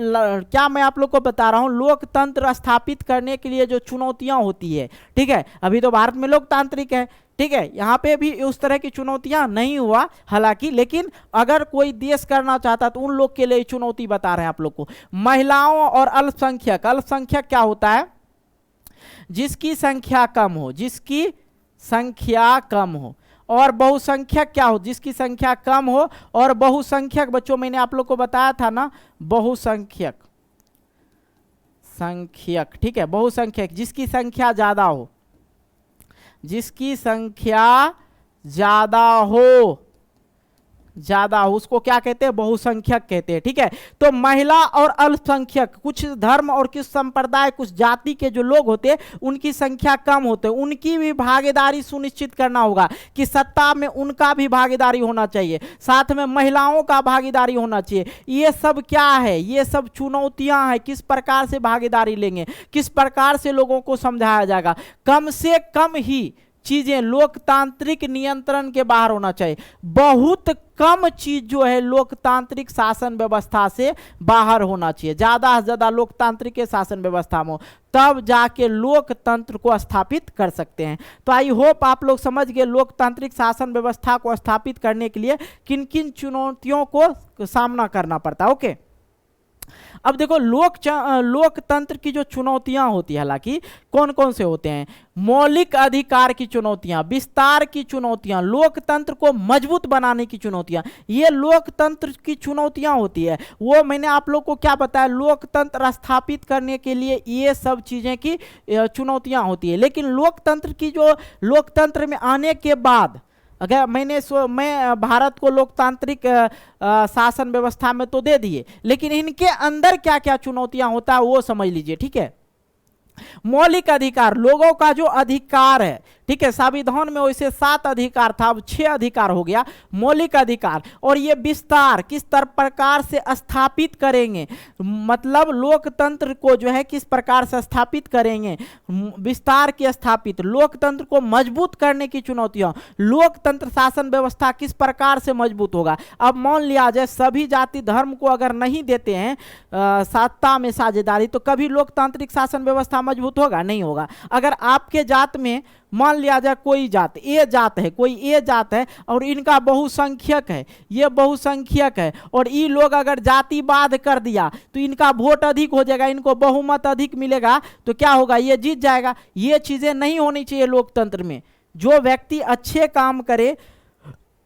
क्या मैं आप लोग को बता रहा हूं, लोकतंत्र स्थापित करने के लिए जो चुनौतियां होती है, ठीक है, अभी तो भारत में लोकतांत्रिक है, ठीक है, यहाँ पे भी उस तरह की चुनौतियां नहीं हुआ हालांकि, लेकिन अगर कोई देश करना चाहता तो उन लोग के लिए चुनौती बता रहे हैं आप लोग को। महिलाओं और अल्पसंख्यक, अल्पसंख्यक क्या होता है? जिसकी संख्या कम हो, जिसकी संख्या कम हो। और बहुसंख्यक क्या हो? जिसकी संख्या कम हो और बहुसंख्यक, बच्चों मैंने आप लोग को बताया था ना, बहुसंख्यक संख्यक, ठीक है, बहुसंख्यक जिसकी संख्या ज्यादा हो, जिसकी संख्या ज्यादा हो, उसको क्या कहते हैं? बहुसंख्यक कहते हैं। ठीक है, तो महिला और अल्पसंख्यक, कुछ धर्म और कुछ संप्रदाय कुछ जाति के जो लोग होते हैं उनकी संख्या कम होते हैं, उनकी भी भागीदारी सुनिश्चित करना होगा कि सत्ता में उनका भी भागीदारी होना चाहिए, साथ में महिलाओं का भागीदारी होना चाहिए। ये सब क्या है? ये सब चुनौतियां हैं। किस प्रकार से भागीदारी लेंगे, किस प्रकार से लोगों को समझाया जाएगा। कम से कम ही चीजें लोकतांत्रिक नियंत्रण के बाहर होना चाहिए। बहुत कम चीज जो है लोकतांत्रिक शासन व्यवस्था से बाहर होना चाहिए। ज्यादा से ज्यादा लोकतांत्रिक शासन व्यवस्था में, तब जाके लोकतंत्र को स्थापित कर सकते हैं। तो आई होप आप लोग समझ गए लोकतांत्रिक शासन व्यवस्था को स्थापित करने के लिए किन किन चुनौतियों को सामना करना पड़ता है। ओके, अब देखो लोकतंत्र की जो चुनौतियां होती है, हालांकि कौन कौन से होते हैं? मौलिक अधिकार की चुनौतियां, विस्तार की चुनौतियां, लोकतंत्र को मजबूत बनाने की चुनौतियां, ये लोकतंत्र की चुनौतियां होती है। वो मैंने आप लोग को क्या बताया, लोकतंत्र स्थापित करने के लिए ये सब चीजें की चुनौतियां होती है। लेकिन लोकतंत्र की जो लोकतंत्र में आने के बाद, अगर मैं भारत को लोकतांत्रिक शासन व्यवस्था में तो दे दिए, लेकिन इनके अंदर क्या क्या चुनौतियां होता है वो समझ लीजिए। ठीक है, मौलिक अधिकार, लोगों का जो अधिकार है, ठीक है, संविधान में वैसे 7 अधिकार था, अब 6 अधिकार हो गया, मौलिक अधिकार। और ये विस्तार किस प्रकार से स्थापित करेंगे, मतलब लोकतंत्र को जो है किस प्रकार से स्थापित करेंगे, विस्तार की स्थापित, लोकतंत्र को मजबूत करने की चुनौतियां, लोकतंत्र शासन व्यवस्था किस प्रकार से मजबूत होगा। अब मान लिया जाए सभी जाति धर्म को अगर नहीं देते हैं सत्ता में साझेदारी, तो कभी लोकतांत्रिक शासन व्यवस्था मजबूत होगा? नहीं होगा। अगर आपके जात में मान लिया जाए कोई जात ए जात है, कोई ए जात है और इनका बहुसंख्यक है, ये बहुसंख्यक है, और ये लोग अगर जातिवाद कर दिया तो इनका वोट अधिक हो जाएगा, इनको बहुमत अधिक मिलेगा, तो क्या होगा? ये जीत जाएगा। ये चीजें नहीं होनी चाहिए लोकतंत्र में। जो व्यक्ति अच्छे काम करे,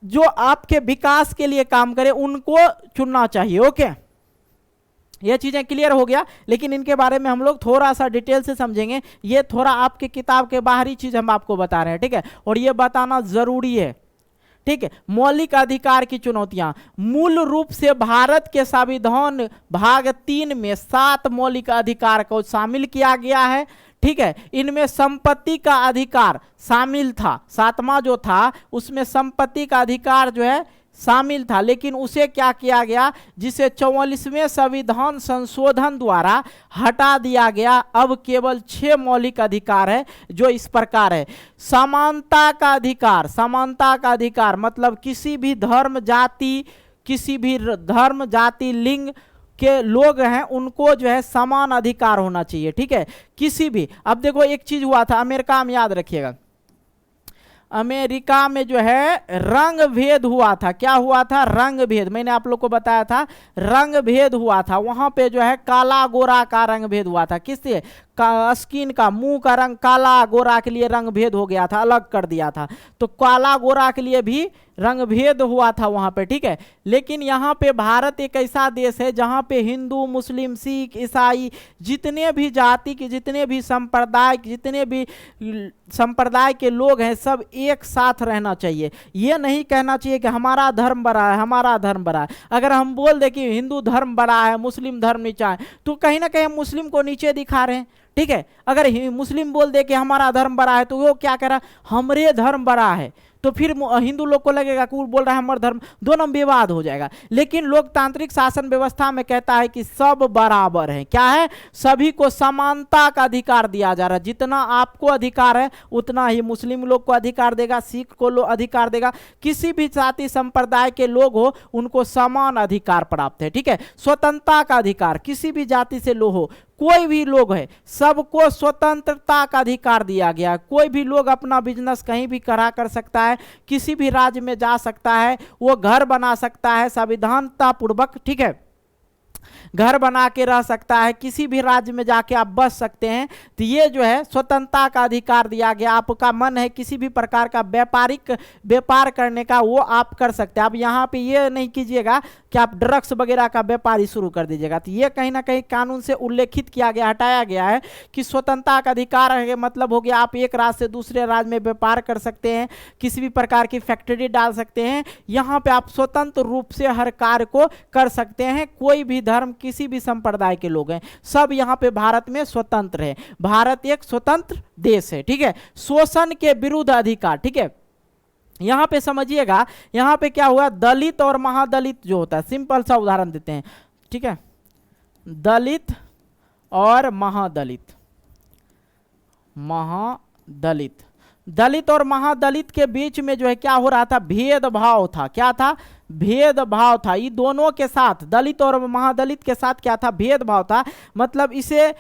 जो आपके विकास के लिए काम करे, उनको चुनना चाहिए। ओके, ये चीजें क्लियर हो गया, लेकिन इनके बारे में हम लोग थोड़ा सा डिटेल से समझेंगे। ये थोड़ा आपके किताब के बाहरी चीज हम आपको बता रहे हैं, ठीक है, और ये बताना जरूरी है, ठीक है। मौलिक अधिकार की चुनौतियां, मूल रूप से भारत के संविधान भाग 3 में 7 मौलिक अधिकार को शामिल किया गया है, ठीक है। इनमें संपत्ति का अधिकार शामिल था, 7वां जो था उसमें संपत्ति का अधिकार जो है शामिल था, लेकिन उसे क्या किया गया, जिसे 44वें संविधान संशोधन द्वारा हटा दिया गया। अब केवल 6 मौलिक अधिकार है जो इस प्रकार है। समानता का अधिकार, समानता का अधिकार मतलब किसी भी धर्म जाति, किसी भी धर्म जाति लिंग के लोग हैं उनको जो है समान अधिकार होना चाहिए, ठीक है। किसी भी, अब देखो एक चीज हुआ था अमेरिका में, याद रखिएगा, अमेरिका में जो है रंग भेद हुआ था। क्या हुआ था? रंग भेद, मैंने आप लोग को बताया था रंग भेद हुआ था। वहां पे जो है काला गोरा का रंग भेद हुआ था। किससे? स्किन का, मुंह का रंग काला गोरा के लिए रंग भेद हो गया था, अलग कर दिया था। तो काला गोरा के लिए भी रंग भेद हुआ था वहां पे, ठीक है। लेकिन यहाँ पे भारत एक ऐसा देश है जहाँ पे हिंदू, मुस्लिम, सिख, ईसाई, जितने भी जाति के, जितने भी संप्रदाय, जितने भी संप्रदाय के लोग हैं, सब एक साथ रहना चाहिए। ये नहीं कहना चाहिए कि हमारा धर्म बड़ा है, हमारा धर्म बड़ा है। अगर हम बोल दे कि हिंदू धर्म बड़ा है, मुस्लिम धर्म नीचा है, तो कहीं ना कहीं मुस्लिम को नीचे दिखा रहे हैं, ठीक है। अगर मुस्लिम बोल दे कि हमारा धर्म बड़ा है, तो वो क्या कह रहा है, हमरे धर्म बड़ा है, तो फिर हिंदू लोग को लगेगा कि वो बोल रहा है हमारा धर्म, दोनों में विवाद हो जाएगा। लेकिन लोकतांत्रिक शासन व्यवस्था में कहता है कि सब बराबर हैं। क्या है? सभी को समानता का अधिकार दिया जा रहा है। जितना आपको अधिकार है उतना ही मुस्लिम लोग को अधिकार देगा, सिख को अधिकार देगा, किसी भी जाति संप्रदाय के लोग हो उनको समान अधिकार प्राप्त है, ठीक है। स्वतंत्रता का अधिकार, किसी भी जाति से लोग हो, कोई भी लोग है, सबको स्वतंत्रता का अधिकार दिया गया। कोई भी लोग अपना बिजनेस कहीं भी खड़ा कर सकता है, किसी भी राज्य में जा सकता है, वो घर बना सकता है संविधानता पूर्वक, ठीक है, घर बना के रह सकता है, किसी भी राज्य में जाके आप बस सकते हैं। तो ये जो है स्वतंत्रता का अधिकार दिया गया। आपका मन है किसी भी प्रकार का व्यापारिक व्यापार करने का, वो आप कर सकते हैं। आप यहाँ पे ये नहीं कीजिएगा कि आप ड्रग्स वगैरह का व्यापारी शुरू कर दीजिएगा। तो ये कहीं ना कहीं कानून से उल्लेखित किया गया, हटाया गया है कि स्वतंत्रता का अधिकार है, मतलब हो गया आप एक राज्य से दूसरे राज्य में व्यापार कर सकते हैं, किसी भी प्रकार की फैक्ट्री डाल सकते हैं। यहाँ पे आप स्वतंत्र रूप से हर कार्य को कर सकते हैं। कोई भी धर्म, किसी भी संप्रदाय के लोग हैं, सब यहाँ पे भारत में स्वतंत्र है। भारत एक स्वतंत्र देश है, ठीक है। शोषण के विरुद्ध अधिकार, ठीक है। यहां पे समझिएगा, यहां पे क्या हुआ, दलित और महादलित जो होता है, सिंपल सा उदाहरण देते हैं, ठीक है। दलित और महादलित, महादलित, दलित और महादलित के बीच में जो है क्या हो रहा था, भेदभाव था। क्या था? भेदभाव था। ये दोनों के साथ, दलित और महादलित के साथ क्या था, भेदभाव था। मतलब इसे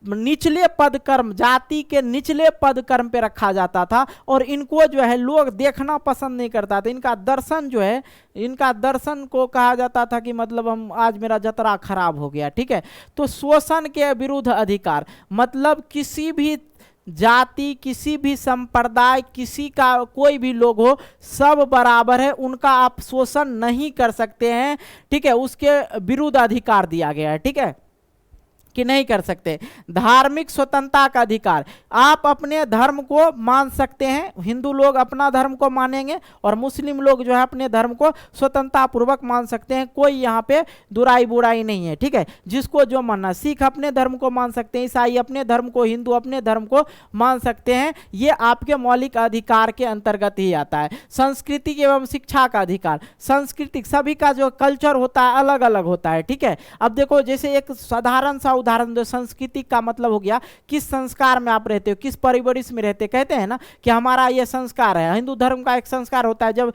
निचले पद कर्म, जाति के निचले पद कर्म पे रखा जाता था, और इनको जो है लोग देखना पसंद नहीं करता था। इनका दर्शन जो है, इनका दर्शन को कहा जाता था कि मतलब हम, आज मेरा जतरा खराब हो गया, ठीक है। तो शोषण के विरुद्ध अधिकार मतलब किसी भी जाति, किसी भी संप्रदाय, किसी का कोई भी लोग हो, सब बराबर है, उनका आप शोषण नहीं कर सकते हैं, ठीक है। उसके विरुद्ध अधिकार दिया गया है, ठीक है, कि नहीं कर सकते। धार्मिक स्वतंत्रता का अधिकार, आप अपने धर्म को मान सकते हैं, हिंदू लोग अपना धर्म को मानेंगे और मुस्लिम लोग जो है अपने धर्म को स्वतंत्रता पूर्वक मान सकते हैं। कोई यहाँ पे दुराई बुराई नहीं है, ठीक है। जिसको जो मानना, सिख अपने धर्म को मान सकते हैं, ईसाई अपने धर्म को, हिंदू अपने धर्म को मान सकते हैं। ये आपके मौलिक अधिकार के अंतर्गत ही आता है। संस्कृति एवं शिक्षा का अधिकार, सांस्कृतिक, सभी का जो कल्चर होता है अलग अलग होता है, ठीक है। अब देखो, जैसे एक साधारण सा उदाहरण दो, संस्कृति का मतलब हो गया किस संस्कार में आप रहते हो, किस परिवेश में रहते। कहते हैं ना कि हमारा ये संस्कार है। हिंदू धर्म का एक संस्कार होता है, जब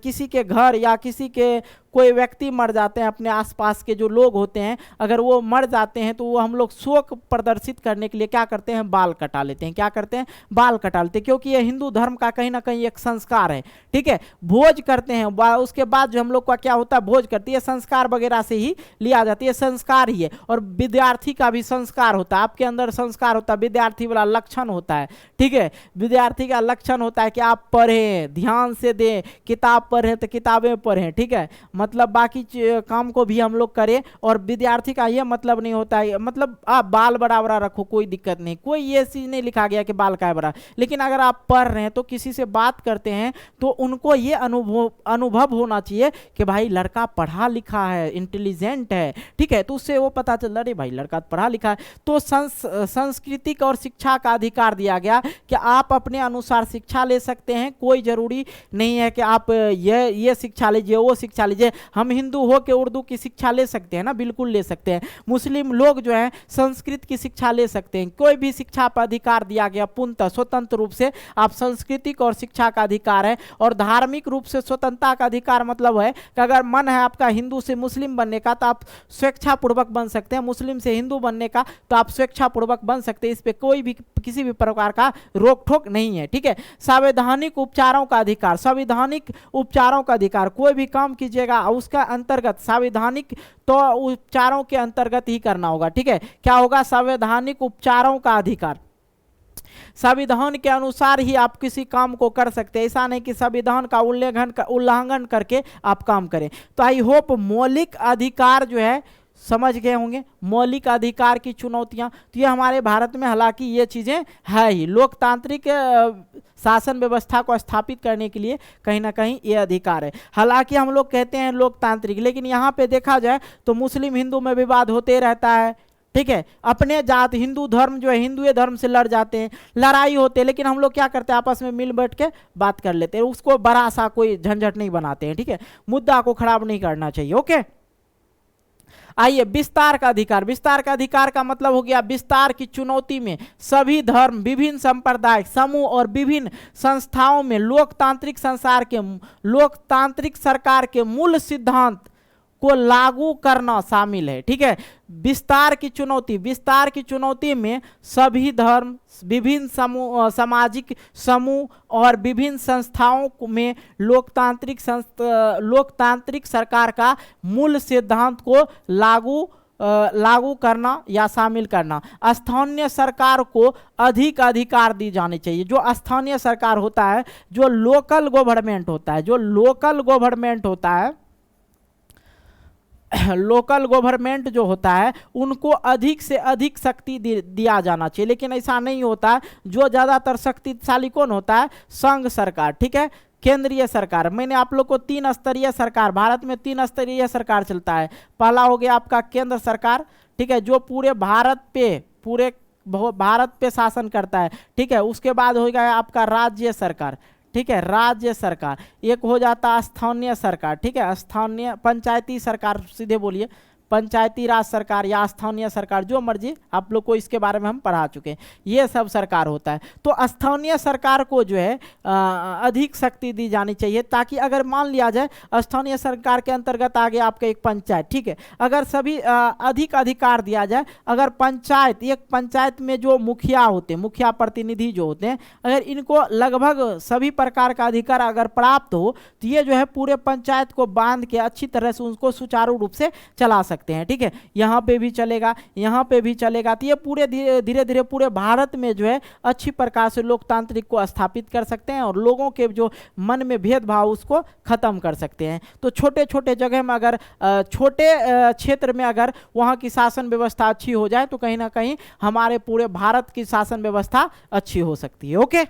किसी के घर या किसी के कोई व्यक्ति मर जाते हैं, अपने आसपास के जो लोग होते हैं, अगर वो मर जाते हैं तो वो हम लोग शोक प्रदर्शित करने के लिए क्या करते हैं, बाल कटा लेते हैं। क्या करते हैं? बाल कटा लेते हैं, क्योंकि ये हिंदू धर्म का कहीं ना कहीं एक संस्कार है, ठीक है। भोज करते हैं, उसके बाद जो हम लोग का क्या होता है, भोज करती है, संस्कार वगैरह से ही लिया जाती है, संस्कार ही है। और विद्यार्थी का भी संस्कार होता है, आपके अंदर संस्कार होता है, विद्यार्थी वाला लक्षण होता है, ठीक है। विद्यार्थी का लक्षण होता है कि आप पढ़ें, ध्यान से दें, किताब पढ़ें तो किताबें पढ़ें, ठीक है। मतलब बाकी काम को भी हम लोग करें, और विद्यार्थी का ये मतलब नहीं होता है, मतलब आप बाल बराबर रखो, कोई दिक्कत नहीं, कोई ये चीज़ नहीं लिखा गया कि बाल का है बड़ा। लेकिन अगर आप पढ़ रहे हैं तो किसी से बात करते हैं तो उनको ये अनुभव होना चाहिए कि भाई लड़का पढ़ा लिखा है, इंटेलिजेंट है, ठीक है, तो उससे वो पता चल रहा है भाई लड़का पढ़ा लिखा है। तो सांस्कृतिक और शिक्षा का अधिकार दिया गया कि आप अपने अनुसार शिक्षा ले सकते हैं, कोई जरूरी नहीं है कि आप ये शिक्षा लीजिए, वो शिक्षा लीजिए। हम हिंदू हो के उर्दू की शिक्षा ले सकते हैं ना, बिल्कुल ले सकते हैं। मुस्लिम लोग जो है संस्कृत की शिक्षा ले सकते हैं। कोई भी शिक्षा पर अधिकार दिया गया पूर्णतः स्वतंत्र रूप से। आप सांस्कृतिक और शिक्षा का अधिकार है, और धार्मिक रूप से स्वतंत्रता का अधिकार मतलब है कि अगर मन है आपका हिंदू से मुस्लिम बनने का तो आप स्वेच्छापूर्वक बन सकते हैं, मुस्लिम से हिंदू बनने का तो आप स्वेच्छापूर्वक बन सकते हैं। इस पे कोई भी किसी भी प्रकार का रोक टोक नहीं है, ठीक है। संवैधानिक उपचारों का अधिकार, संवैधानिक उपचारों का अधिकार, कोई भी काम कीजिएगा उसका अंतर्गत संवैधानिक तो उपचारों के अंतर्गत ही करना होगा, ठीक है। क्या होगा? संवैधानिक उपचारों का अधिकार, संविधान के अनुसार ही आप किसी काम को कर सकते हैं, ऐसा नहीं कि संविधान का उल्लंघन करके आप काम करें। तो आई होप मौलिक अधिकार जो है समझ गए होंगे, मौलिक अधिकार की चुनौतियां। तो ये हमारे भारत में हालांकि ये चीजें है ही, लोकतांत्रिक शासन व्यवस्था को स्थापित करने के लिए कहीं ना कहीं ये अधिकार है। हालांकि हम लोग कहते हैं लोकतांत्रिक, लेकिन यहाँ पे देखा जाए तो मुस्लिम हिंदू में विवाद होते रहता है, ठीक है। अपने जात हिंदू धर्म जो है हिंदू धर्म से लड़ जाते हैं, लड़ाई होते हैं, लेकिन हम लोग क्या करते हैं आपस में मिल बैठ के बात कर लेते हैं, उसको बड़ा सा कोई झंझट नहीं बनाते हैं, ठीक है। मुद्दा को खराब नहीं करना चाहिए, ओके। आइए विस्तार का अधिकार। विस्तार का अधिकार का मतलब हो गया विस्तार की चुनौती में सभी धर्म, विभिन्न संप्रदाय समूह और विभिन्न संस्थाओं में लोकतांत्रिक सरकार के मूल सिद्धांत को लागू करना शामिल है, ठीक है। विस्तार की चुनौती में सभी धर्म, विभिन्न सामाजिक समूह और विभिन्न संस्थाओं में लोकतांत्रिक सरकार का मूल सिद्धांत को लागू करना या शामिल करना। स्थानीय सरकार को अधिक अधिकार दी जाने चाहिए। जो स्थानीय सरकार होता है, जो लोकल गवर्नमेंट होता है, लोकल गवर्नमेंट जो होता है उनको अधिक से अधिक शक्ति दिया जाना चाहिए, लेकिन ऐसा नहीं होता है। जो ज़्यादातर शक्तिशाली कौन होता है? संघ सरकार, ठीक है, केंद्रीय सरकार। मैंने आप लोग को 3 स्तरीय सरकार, भारत में 3 स्तरीय सरकार चलता है। पहला हो गया आपका केंद्र सरकार, ठीक है, जो पूरे भारत पे शासन करता है, ठीक है। उसके बाद हो गया आपका राज्य सरकार, ठीक है, राज्य सरकार। एक हो जाता स्थानीय सरकार, ठीक है, स्थानीय पंचायती सरकार, सीधे बोलिए पंचायती राज सरकार या स्थानीय सरकार, जो मर्जी, आप लोग को इसके बारे में हम पढ़ा चुके हैं। ये सब सरकार होता है। तो स्थानीय सरकार को जो है अधिक शक्ति दी जानी चाहिए, ताकि अगर मान लिया जाए स्थानीय सरकार के अंतर्गत आ गया आपका एक पंचायत, ठीक है, अगर सभी अधिक अधिकार दिया जाए, अगर एक पंचायत में जो मुखिया होते हैं, मुखिया प्रतिनिधि जो होते हैं, अगर इनको लगभग सभी प्रकार का अधिकार अगर प्राप्त हो तो ये जो है पूरे पंचायत को बांध के अच्छी तरह से उनको सुचारू रूप से चला सकते हैं, ठीक है। यहाँ पे भी चलेगा, यहाँ पे भी चलेगा। तो ये पूरे धीरे धीरे पूरे भारत में जो है अच्छी प्रकार से लोकतांत्रिक को स्थापित कर सकते हैं, और लोगों के जो मन में भेदभाव उसको खत्म कर सकते हैं। तो छोटे छोटे जगह में अगर छोटे क्षेत्र में अगर वहाँ की शासन व्यवस्था अच्छी हो जाए तो कहीं ना कहीं हमारे पूरे भारत की शासन व्यवस्था अच्छी हो सकती है, ओके।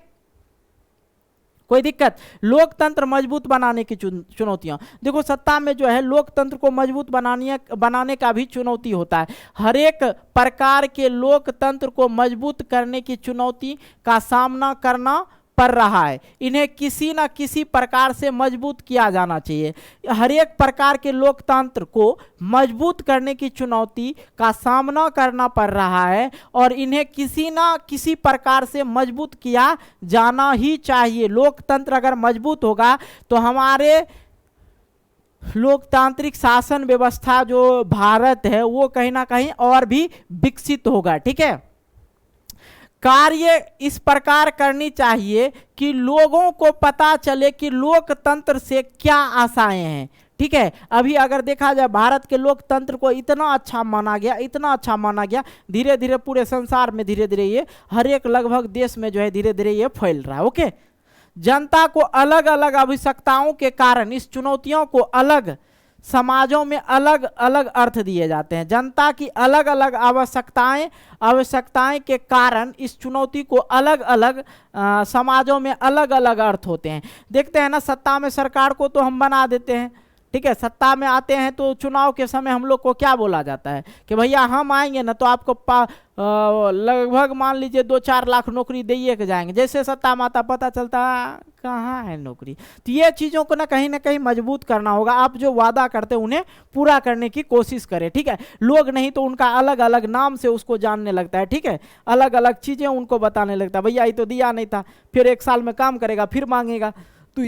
कोई दिक्कत? लोकतंत्र मजबूत बनाने की चुनौतियां। देखो सत्ता में जो है लोकतंत्र को मजबूत बनाने का भी चुनौती होता है। हर एक प्रकार के लोकतंत्र को मजबूत करने की चुनौती का सामना करना पड़ रहा है। इन्हें किसी ना किसी प्रकार से मजबूत किया जाना चाहिए। हर एक प्रकार के लोकतंत्र को मजबूत करने की चुनौती का सामना करना पड़ रहा है, और इन्हें किसी ना किसी प्रकार से मजबूत किया जाना ही चाहिए। लोकतंत्र अगर मजबूत होगा तो हमारे लोकतांत्रिक शासन व्यवस्था जो भारत है वो कहीं ना कहीं और भी विकसित होगा, ठीक है। कार्य इस प्रकार करनी चाहिए कि लोगों को पता चले कि लोकतंत्र से क्या आशाएं हैं, ठीक है। अभी अगर देखा जाए भारत के लोकतंत्र को इतना अच्छा माना गया, धीरे धीरे पूरे संसार में धीरे धीरे ये हर एक लगभग देश में जो है धीरे धीरे ये फैल रहा है, ओके। जनता को अलग अलग आवश्यकताओं के कारण इस चुनौतियों को अलग समाजों में अलग अलग अर्थ दिए जाते हैं। जनता की अलग अलग आवश्यकताएं के कारण इस चुनौती को अलग अलग समाजों में अलग अलग अर्थ होते हैं। देखते हैं ना, सत्ता में सरकार को तो हम बना देते हैं, ठीक है, सत्ता में आते हैं तो चुनाव के समय हम लोग को क्या बोला जाता है कि भैया हम आएंगे ना तो आपको लगभग मान लीजिए 2-4 लाख नौकरी दिए के जाएंगे। जैसे सत्ता में आता पता चलता कहाँ है नौकरी। तो ये चीज़ों को ना कहीं मजबूत करना होगा। आप जो वादा करते हैं उन्हें पूरा करने की कोशिश करें, ठीक है। लोग नहीं तो उनका अलग अलग नाम से उसको जानने लगता है, ठीक है, अलग अलग चीज़ें उनको बताने लगता है। भैया ये तो दिया नहीं था, फिर 1 साल में काम करेगा फिर मांगेगा। तो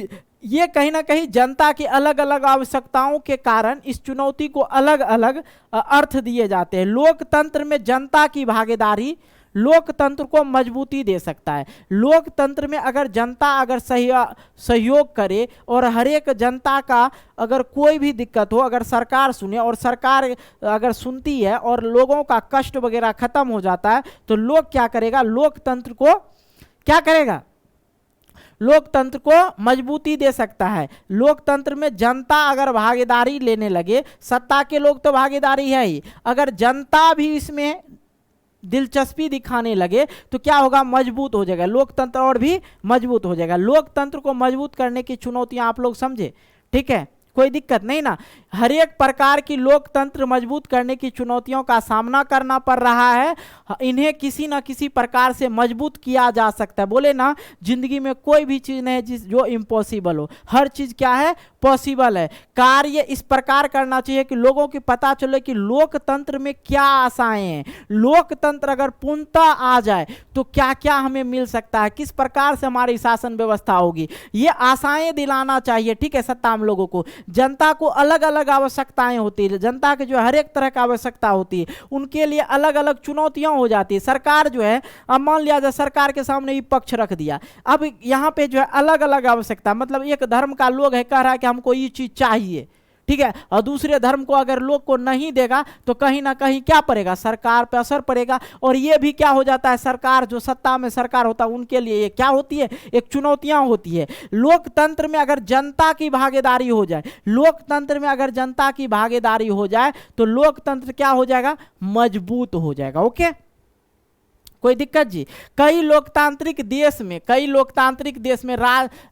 ये कहीं ना कहीं जनता की अलग अलग आवश्यकताओं के कारण इस चुनौती को अलग अलग अर्थ दिए जाते हैं। लोकतंत्र में जनता की भागीदारी लोकतंत्र को मजबूती दे सकता है। लोकतंत्र में अगर जनता अगर सहयोग करे और हर एक जनता का अगर कोई भी दिक्कत हो, अगर सरकार सुने और सरकार अगर सुनती है और लोगों का कष्ट वगैरह खत्म हो जाता है, तो लोग क्या करेगा, लोकतंत्र को क्या करेगा, लोकतंत्र को मजबूती दे सकता है। लोकतंत्र में जनता अगर भागीदारी लेने लगे, सत्ता के लोग तो भागीदारी है ही, अगर जनता भी इसमें दिलचस्पी दिखाने लगे तो क्या होगा, मजबूत हो जाएगा लोकतंत्र और भी मजबूत हो जाएगा। लोकतंत्र को मजबूत करने की चुनौतियां आप लोग समझे, ठीक है, कोई दिक्कत नहीं ना। हर एक प्रकार की लोकतंत्र मजबूत करने की चुनौतियों का सामना करना पड़ रहा है, इन्हें किसी ना किसी प्रकार से मजबूत किया जा सकता है। बोले ना, जिंदगी में कोई भी चीज़ नहीं है जो इम्पॉसिबल हो, हर चीज़ क्या है, पॉसिबल है। कार्य इस प्रकार करना चाहिए कि लोगों को पता चले कि लोकतंत्र में क्या आशाएं हैं, लोकतंत्र अगर पूर्णता आ जाए तो क्या क्या हमें मिल सकता है, किस प्रकार से हमारी शासन व्यवस्था होगी, ये आशाएं दिलाना चाहिए, ठीक है, सत्ता हम लोगों को। जनता को अलग अलग आवश्यकताएं होती है, जनता के जो हर एक तरह का आवश्यकता होती है, उनके लिए अलग अलग चुनौतियां हो जाती है। सरकार जो है, अब मान लिया जाए सरकार के सामने विपक्ष रख दिया, अब यहाँ पे जो है अलग अलग आवश्यकता, मतलब एक धर्म का लोग है, कह रहा है कि हमको ये चीज चाहिए, ठीक है, और दूसरे धर्म को अगर लोग को नहीं देगा तो कहीं ना कहीं क्या पड़ेगा, सरकार पे असर पड़ेगा। और ये भी क्या हो जाता है, सरकार जो सत्ता में सरकार होता है उनके लिए ये क्या होती है, एक चुनौतियां होती है। लोकतंत्र में अगर जनता की भागीदारी हो जाए, लोकतंत्र में अगर जनता की भागीदारी हो जाए तो लोकतंत्र क्या हो जाएगा, मजबूत हो जाएगा। ओके, कोई दिक्कत जी। कई लोकतांत्रिक देश में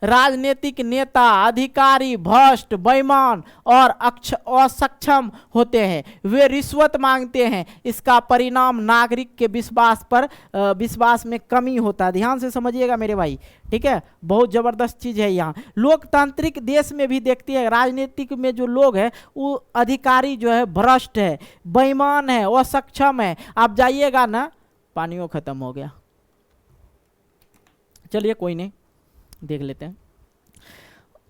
राजनीतिक नेता, अधिकारी भ्रष्ट, बेईमान और असक्षम होते हैं, वे रिश्वत मांगते हैं। इसका परिणाम नागरिक के विश्वास में कमी होता है। ध्यान से समझिएगा मेरे भाई, ठीक है, बहुत जबरदस्त चीज है। यहाँ लोकतांत्रिक देश में भी देखती है, राजनीतिक में जो लोग हैं वो अधिकारी जो है भ्रष्ट है, बेईमान है, असक्षम है। आप जाइएगा ना, पानियों खत्म हो गया, चलिए कोई नहीं, देख लेते हैं।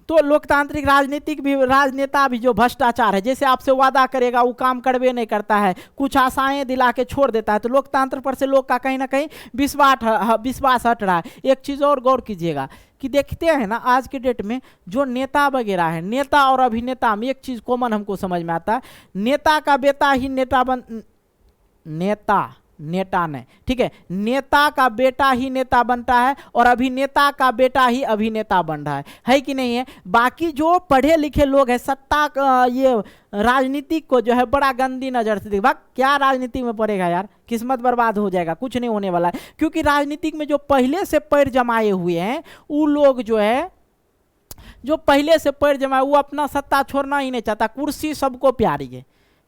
तो लोकतांत्रिक राजनेता भी जो भ्रष्टाचार है, जैसे आपसे वादा करेगा वो काम करवे नहीं करता है, कुछ आशाएं दिला के छोड़ देता है, तो लोकतंत्र पर से लोग का कहीं ना कहीं विश्वास हट रहा है। एक चीज और गौर कीजिएगा कि देखते हैं ना, आज के डेट में जो नेता वगैरह है, नेता और अभिनेता में एक चीज कॉमन हमको समझ में आता है, नेता का बेटा ही नेता ने, ठीक है, नेता का बेटा ही नेता बनता है और अभिनेता का बेटा ही अभिनेता बन रहा है कि नहीं है। बाकी जो पढ़े लिखे लोग हैं, सत्ता ये राजनीतिक को जो है बड़ा गंदी नजर से देखा, क्या राजनीति में पड़ेगा यार, किस्मत बर्बाद हो जाएगा, कुछ नहीं होने वाला है। क्योंकि राजनीतिक में जो पहले से पैर जमाए हुए हैं, वो लोग जो है, जो पहले से पैर जमाए, वो अपना सत्ता छोड़ना ही नहीं चाहता। कुर्सी सबको प्यारी है,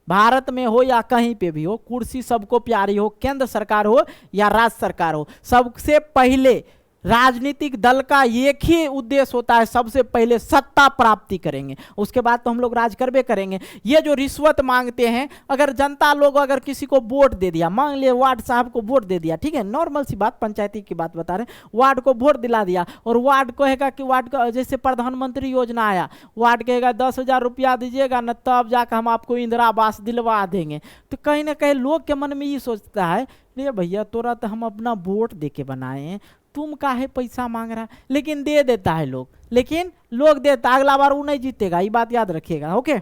भारत में हो या कहीं पे भी हो, कुर्सी सबको प्यारी हो, केंद्र सरकार हो या राज्य सरकार हो, सबसे पहले राजनीतिक दल का एक ही उद्देश्य होता है, सबसे पहले सत्ता प्राप्ति करेंगे, उसके बाद तो हम लोग राज करबे करेंगे। ये जो रिश्वत मांगते हैं, अगर जनता लोग अगर किसी को वोट दे दिया, मान लिया वार्ड साहब को वोट दे दिया, ठीक है, नॉर्मल सी बात, पंचायती की बात बता रहे हैं, वार्ड को वोट दिला दिया और वार्ड कहेगा कि वार्ड का जैसे प्रधानमंत्री योजना आया, वार्ड कहेगा 10,000 रुपया दीजिएगा न, तब जाकर हम आपको इंदिरा आवास दिलवा देंगे। तो कहीं ना कहीं लोग के मन में ये सोचता है, अरे भैया तोरा तो हम अपना वोट दे के बनाए हैं, तुम काहे पैसा मांग रहा है, लेकिन दे देता है लोग, लेकिन लोग देता, अगला बार वो नहीं जीतेगा, ये बात याद रखिएगा। ओके,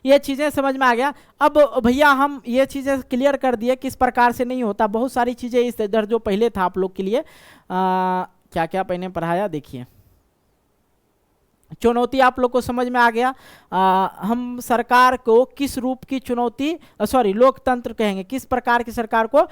ये चीजें समझ में आ गया। अब भैया हम ये चीजें क्लियर कर दिए किस प्रकार से नहीं होता, बहुत सारी चीजें इस इधर जो पहले था आप लोग के लिए क्या क्या पहले पढ़ाया, देखिए चुनौती आप लोग को समझ में आ गया। हम सरकार को किस रूप की चुनौती, सॉरी लोकतंत्र कहेंगे, किस प्रकार की सरकार को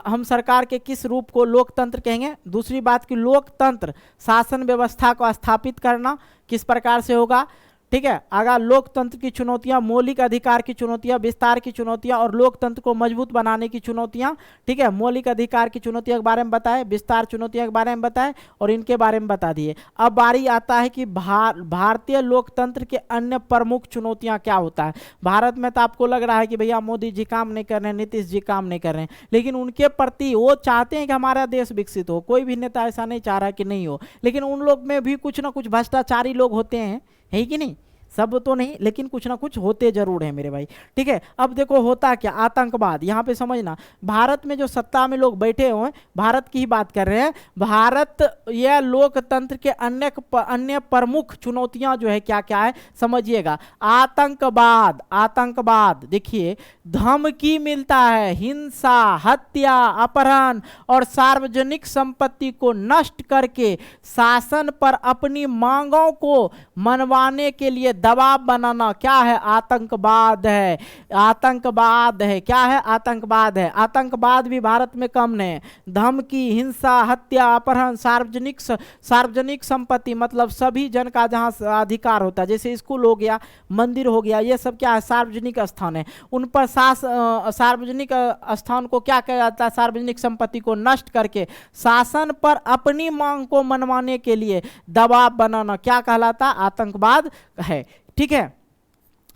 हम सरकार के किस रूप को लोकतंत्र कहेंगे। दूसरी बात कि लोकतंत्र शासन व्यवस्था को स्थापित करना किस प्रकार से होगा, ठीक है। अगर लोकतंत्र की चुनौतियां, मौलिक अधिकार की चुनौतियां, विस्तार की चुनौतियां और लोकतंत्र को मजबूत बनाने की चुनौतियां, ठीक है। मौलिक अधिकार की चुनौतियों के बारे में बताए, विस्तार चुनौतियों के बारे में बताए और इनके बारे में बता दिए। अब बारी आता है कि भारतीय लोकतंत्र के अन्य प्रमुख चुनौतियां क्या होता है। भारत में तो आपको लग रहा है कि भैया मोदी जी काम नहीं कर रहे हैं, नीतीश जी काम नहीं कर रहे हैं, लेकिन उनके प्रति वो चाहते हैं कि हमारा देश विकसित हो। कोई भी नेता ऐसा नहीं चाह रहा है कि नहीं हो, लेकिन उन लोग में भी कुछ ना कुछ भ्रष्टाचारी लोग होते हैं, है कि नहीं। सब तो नहीं, लेकिन कुछ ना कुछ होते जरूर है मेरे भाई, ठीक है। अब देखो होता क्या, आतंकवाद। यहाँ पे समझना, भारत में जो सत्ता में लोग बैठे हुए हैं, भारत की ही बात कर रहे हैं, भारत यह लोकतंत्र के अन्य प्रमुख चुनौतियां जो है क्या क्या है समझिएगा। आतंकवाद, आतंकवाद देखिए, धमकी मिलता है, हिंसा, हत्या, अपहरण और सार्वजनिक संपत्ति को नष्ट करके शासन पर अपनी मांगों को मनवाने के लिए दबाव बनाना क्या है, आतंकवाद है। आतंकवाद है, क्या है, आतंकवाद है। आतंकवाद भी भारत में कम नहीं है। धमकी, हिंसा, हत्या, अपहरण, सार्वजनिक संपत्ति मतलब सभी जन का जहां अधिकार होता है, जैसे स्कूल हो गया, मंदिर हो गया, ये सब क्या है, सार्वजनिक स्थान है। उन पर सार्वजनिक स्थान को क्या कहा जाता है, सार्वजनिक संपत्ति को नष्ट करके शासन पर अपनी मांग को मनवाने के लिए दबाव बनाना क्या कहलाता, आतंकवाद है, ठीक है।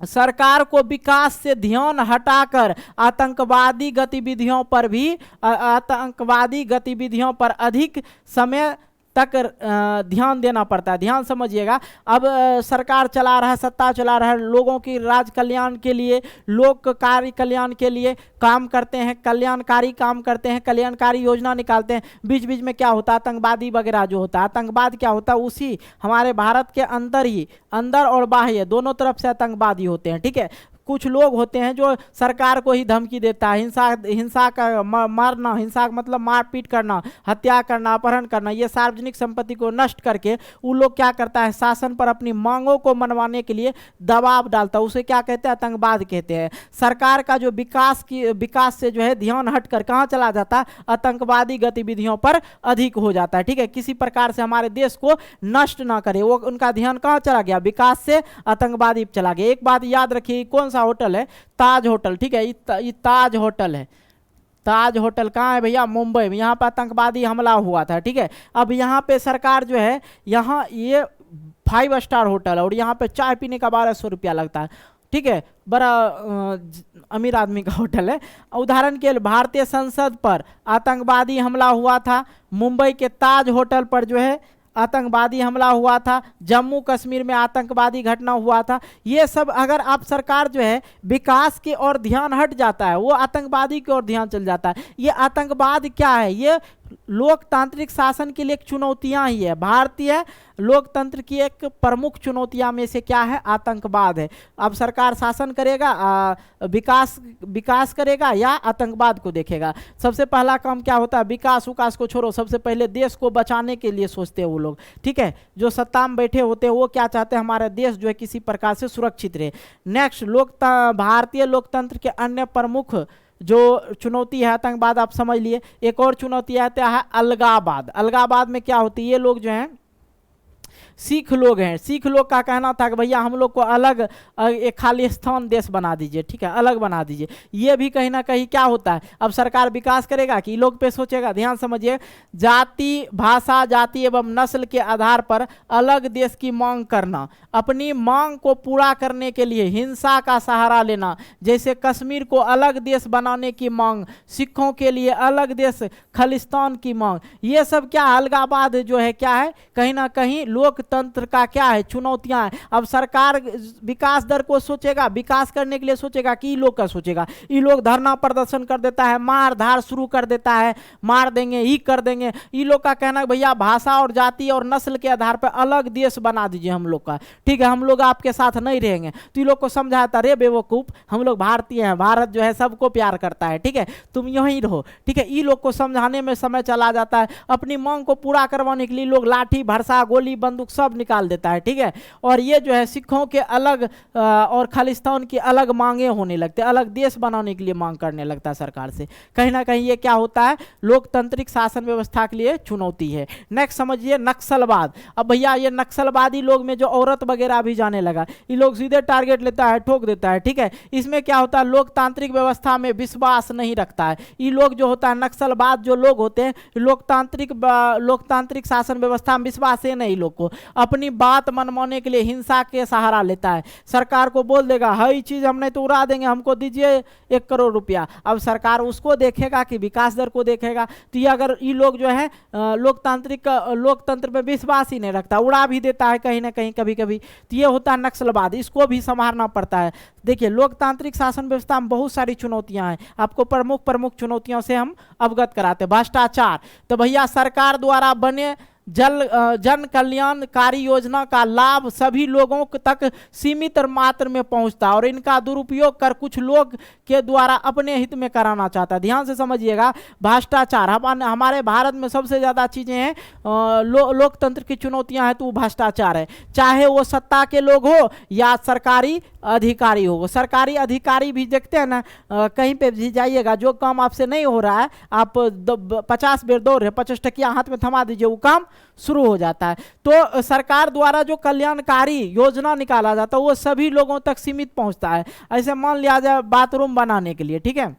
सरकार को विकास से ध्यान हटाकर आतंकवादी गतिविधियों पर अधिक समय तक ध्यान देना पड़ता है। ध्यान समझिएगा। अब सरकार चला रहा है, सत्ता चला रहा है, लोगों की राज कल्याण के लिए, लोक कार्य कल्याण के लिए काम करते हैं, कल्याणकारी काम करते हैं, कल्याणकारी योजना निकालते हैं। बीच बीच में क्या होता है, आतंकवादी वगैरह जो होता है, आतंकवाद क्या होता है, उसी हमारे भारत के अंदर ही, अंदर और बाह्य दोनों तरफ से आतंकवादी होते हैं, ठीक है। कुछ लोग होते हैं जो सरकार को ही धमकी देता है, हिंसा का मारना, हिंसा मतलब मारपीट करना, हत्या करना, अपहरण करना, ये सार्वजनिक संपत्ति को नष्ट करके वो लोग क्या करता है, शासन पर अपनी मांगों को मनवाने के लिए दबाव डालता है, उसे क्या कहते हैं, आतंकवाद कहते हैं। सरकार का जो विकास से जो है ध्यान हटकर कहाँ चला जाता है, आतंकवादी गतिविधियों पर अधिक हो जाता है, ठीक है। किसी प्रकार से हमारे देश को नष्ट ना करे, वो उनका ध्यान कहाँ चला गया, विकास से आतंकवादी चला गया। एक बात याद रखिए, कौन होटल है, ताज होटल, ठीक है। ये ताज होटल है। ताज होटल कहाँ है भैया, मुंबई में। यहाँ पर आतंकवादी हमला हुआ था, ठीक है। अब यहाँ पे सरकार जो है, यहाँ ये 5 स्टार होटल है और यहाँ पे चाय पीने का 1200 रुपया लगता है, ठीक है। बड़ा अमीर आदमी का होटल है। उदाहरण के लिए भारतीय संसद पर आतंकवादी हमला हुआ था, मुंबई के ताज होटल पर जो है आतंकवादी हमला हुआ था, जम्मू कश्मीर में आतंकवादी घटना हुआ था। ये सब अगर आप सरकार जो है विकास की ओर ध्यान हट जाता है, वो आतंकवादी की ओर ध्यान चल जाता है। ये आतंकवाद क्या है, ये लोकतांत्रिक शासन के लिए एक चुनौतियां ही है। भारतीय लोकतंत्र की एक प्रमुख चुनौतियां में से क्या है, आतंकवाद है। अब सरकार शासन करेगा, विकास करेगा या आतंकवाद को देखेगा। सबसे पहला काम क्या होता है, विकास को छोड़ो, सबसे पहले देश को बचाने के लिए सोचते हैं वो लोग, ठीक है। जो सत्ता में बैठे होते हैं वो क्या चाहते हैं, हमारा देश जो है किसी प्रकार से सुरक्षित रहे। नेक्स्ट, भारतीय लोकतंत्र के अन्य प्रमुख जो चुनौती है आतंकवाद, आप समझ लिए। एक और चुनौती आता है अलगावाद। अलगावाद में क्या होती है, ये लोग जो हैं सिख लोग हैं। सिख लोग का कहना था कि भैया हम लोग को अलग एक खालिस्तान देश बना दीजिए, ठीक है, अलग बना दीजिए। ये भी कहीं ना कहीं क्या होता है, अब सरकार विकास करेगा कि लोग पे सोचेगा। ध्यान समझिए, जाति, भाषा, जाति एवं नस्ल के आधार पर अलग देश की मांग करना, अपनी मांग को पूरा करने के लिए हिंसा का सहारा लेना, जैसे कश्मीर को अलग देश बनाने की मांग, सिखों के लिए अलग देश खालिस्तान की मांग, ये सब क्या अलगावाद जो है क्या है, कहीं ना कहीं लोकतंत्र का क्या है, चुनौतियां हैं। अब सरकार विकास दर को सोचेगा, विकास करने के लिए सोचेगा कि लोग का सोचेगा, ये लोग धरना प्रदर्शन कर देता है, मार धार शुरू कर देता है, मार देंगे, ही कर देंगे। ये लोग का कहना है भैया भाषा और जाति और नस्ल के आधार पर अलग देश बना दीजिए हम लोग का, ठीक है, हम लोग आपके साथ नहीं रहेंगे। तो ये लोग को समझाता, रे बेवकूफ, हम लोग भारतीय हैं, भारत जो है सबको प्यार करता है, ठीक है, तुम यहीं रहो, ठीक है। ये लोग को समझाने में समय चला जाता है। अपनी मांग को पूरा करवाने के लिए लोग लाठी, भरसा, गोली, बंदूक सब निकाल देता है, ठीक है। और ये जो है सिखों के अलग और खालिस्तान की अलग मांगे होने लगते हैं, अलग देश बनाने के लिए मांग करने लगता है सरकार से। कहीं ना कहीं ये क्या होता है, लोकतांत्रिक शासन व्यवस्था के लिए चुनौती है। नेक्स्ट समझिए नक्सलवाद। अब भैया ये नक्सलवादी लोग में जो औरत वगैरह भी जाने लगा, ये लोग सीधे टारगेट लेता है, ठोक देता है, ठीक है। इसमें क्या होता है, लोकतांत्रिक व्यवस्था में विश्वास नहीं रखता है। ये लोग जो होता है नक्सलवाद जो लोग होते हैं, लोकतांत्रिक शासन व्यवस्था में विश्वास है नहीं, लोग को अपनी बात मनवाने के लिए हिंसा के सहारा लेता है। सरकार को बोल देगा हर चीज हमने तो उड़ा देंगे, हमको दीजिए 1 करोड़ रुपया। अब सरकार उसको देखेगा कि विकास दर को देखेगा। तो ये अगर ये लोग जो है लोकतंत्र में विश्वास ही नहीं रखता, उड़ा भी देता है कहीं ना कहीं कभी कभी। तो ये होता है नक्सलवाद, इसको भी संभालना पड़ता है। देखिए लोकतांत्रिक शासन व्यवस्था में बहुत सारी चुनौतियां हैं, आपको प्रमुख चुनौतियों से हम अवगत कराते हैं। भ्रष्टाचार, तो भैया सरकार द्वारा बने जन कल्याणकारी योजना का लाभ सभी लोगों तक सीमित मात्रा में पहुंचता है और इनका दुरुपयोग कर कुछ लोग के द्वारा अपने हित में कराना चाहता है। ध्यान से समझिएगा, भ्रष्टाचार हमारे भारत में सबसे ज्यादा चीजें हैं, लोकतंत्र की चुनौतियां हैं, तो वो भ्रष्टाचार है। चाहे वो सत्ता के लोग हो या सरकारी अधिकारी हो। सरकारी अधिकारी भी देखते हैं ना, कहीं पे भी जाइएगा, जो काम आपसे नहीं हो रहा है, आप 50 बेर दौड़ रहे, 50 टकिया हाथ में थमा दीजिए, वो काम शुरू हो जाता है। तो सरकार द्वारा जो कल्याणकारी योजना निकाला जाता है वो सभी लोगों तक सीमित पहुंचता है। ऐसे मान लिया जाए बाथरूम बनाने के लिए, ठीक है,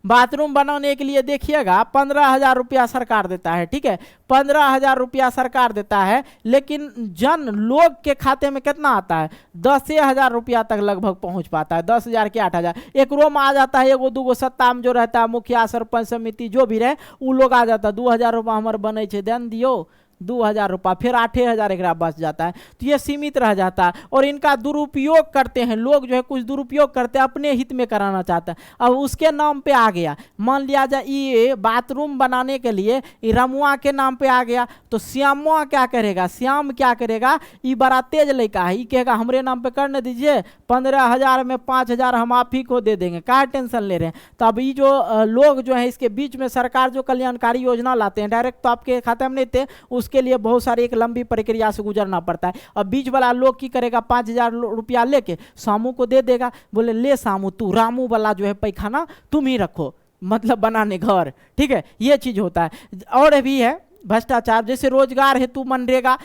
बाथरूम बनाने के लिए देखिएगा 15,000 रुपया सरकार देता है, ठीक है, 15,000 रुपया सरकार देता है, लेकिन जन लोग के खाते में कितना आता है, 10,000 रुपया तक लगभग पहुंच पाता है। 10,000 के 8,000 एक रो में आ जाता है। एगो दूगो सत्ता में जो रहता है, मुखिया सरपंच समिति जो भी रहे, वो लोग आ जाता है, 2,000 रुपया हमारे बने छे, देन दियो 2,000 रुपया, फिर 8,000 एक बच जाता है। तो ये सीमित रह जाता है और इनका दुरुपयोग करते हैं लोग, जो है कुछ दुरुपयोग करते हैं, अपने हित में कराना चाहते हैं। अब उसके नाम पे आ गया, मान लिया जाए ये बाथरूम बनाने के लिए रमुआ के नाम पे आ गया, तो श्यामुआ क्या करेगा, श्याम क्या करेगा, ये बड़ा तेज लड़का है, ये कहेगा हमरे नाम पे करने दीजिए, 15,000 में 5,000 हम आप ही को दे देंगे, क्या टेंशन ले रहे हैं। तो अब ये जो लोग जो है इसके बीच में सरकार जो कल्याणकारी योजना लाते हैं, डायरेक्ट तो आपके खाते में नहीं थे, उसके लिए बहुत सारी एक लंबी प्रक्रिया से गुजरना पड़ता है। अब बीच वाला लोग की करेगा, 5,000 रुपया लेके सामू को दे देगा, बोले ले सामू तू रामू वाला जो है पैखाना तुम ही रखो, मतलब बनाने घर, ठीक है, ये चीज होता है। और भी है भ्रष्टाचार, जैसे रोजगार हेतु मनरेगा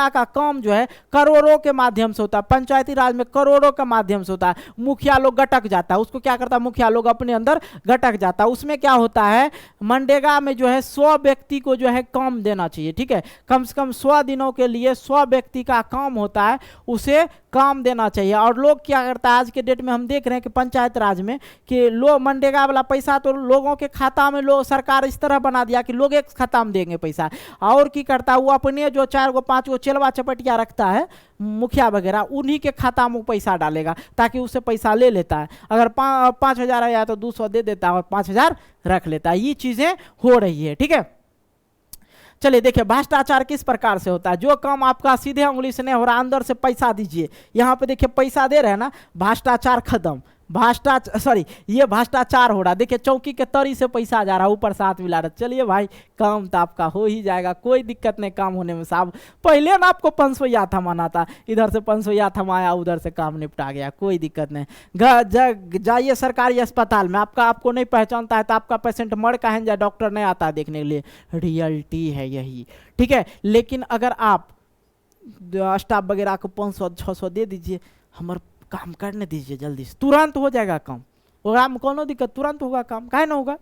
का काम जो है करोड़ों के माध्यम से होता है, पंचायती राज में करोड़ों के माध्यम से होता है। मुखिया लोग गटक जाता है, उसको क्या करता है, मुखिया लोग अपने अंदर गटक जाता है। उसमें क्या होता है, मनरेगा में जो है 100 व्यक्ति को जो है काम देना चाहिए, ठीक है, कम से कम 100 दिनों के लिए 100 व्यक्ति का काम होता है, उसे काम देना चाहिए। और लोग क्या करता है, आज के डेट में हम देख रहे हैं कि पंचायत राज में कि लोग मनरेगा वाला पैसा तो लोगों के खाता में लोग सरकार इस तरह बना दिया कि लोग एक खाता में देंगे पैसा, और की करता है वो अपने जो 4 गो 5 गो चेलवा चपटिया रखता है मुखिया वगैरह, उन्हीं के खाता में पैसा डालेगा ताकि उससे पैसा ले लेता है। अगर 5,000 आया तो 200 दे देता है और 5,000 रख लेता है। ये चीजें हो रही है, ठीक है। चलिए देखिए भ्रष्टाचार किस प्रकार से होता है, जो काम आपका सीधे उंगली से नहीं हो रहा, अंदर से पैसा दीजिए, यहाँ पे देखिए पैसा दे रहे हैं ना, भ्रष्टाचार खत्म, ये भ्रष्टाचार हो रहा। देखिए चौकी के तरी से पैसा जा रहा, ऊपर साथ मिला रहा। चलिए भाई काम तो आपका हो ही जाएगा, कोई दिक्कत नहीं काम होने में साहब। पहले ना आपको 500 थमाना था, इधर से 500 थमाया, उधर से काम निपटा गया, कोई दिक्कत नहीं। जाइए सरकारी अस्पताल में, आपको नहीं पहचानता है तो आपका पेशेंट मर का है, डॉक्टर नहीं आता है देखने के लिए, रियलिटी है यही, ठीक है। लेकिन अगर आप स्टाफ वगैरह को 500-600 दे दीजिए, हमारे काम करने दीजिए जल्दी से, तुरंत हो जाएगा काम, और में कोनो दिक्कत, तुरंत होगा काम, काहे ना होगा,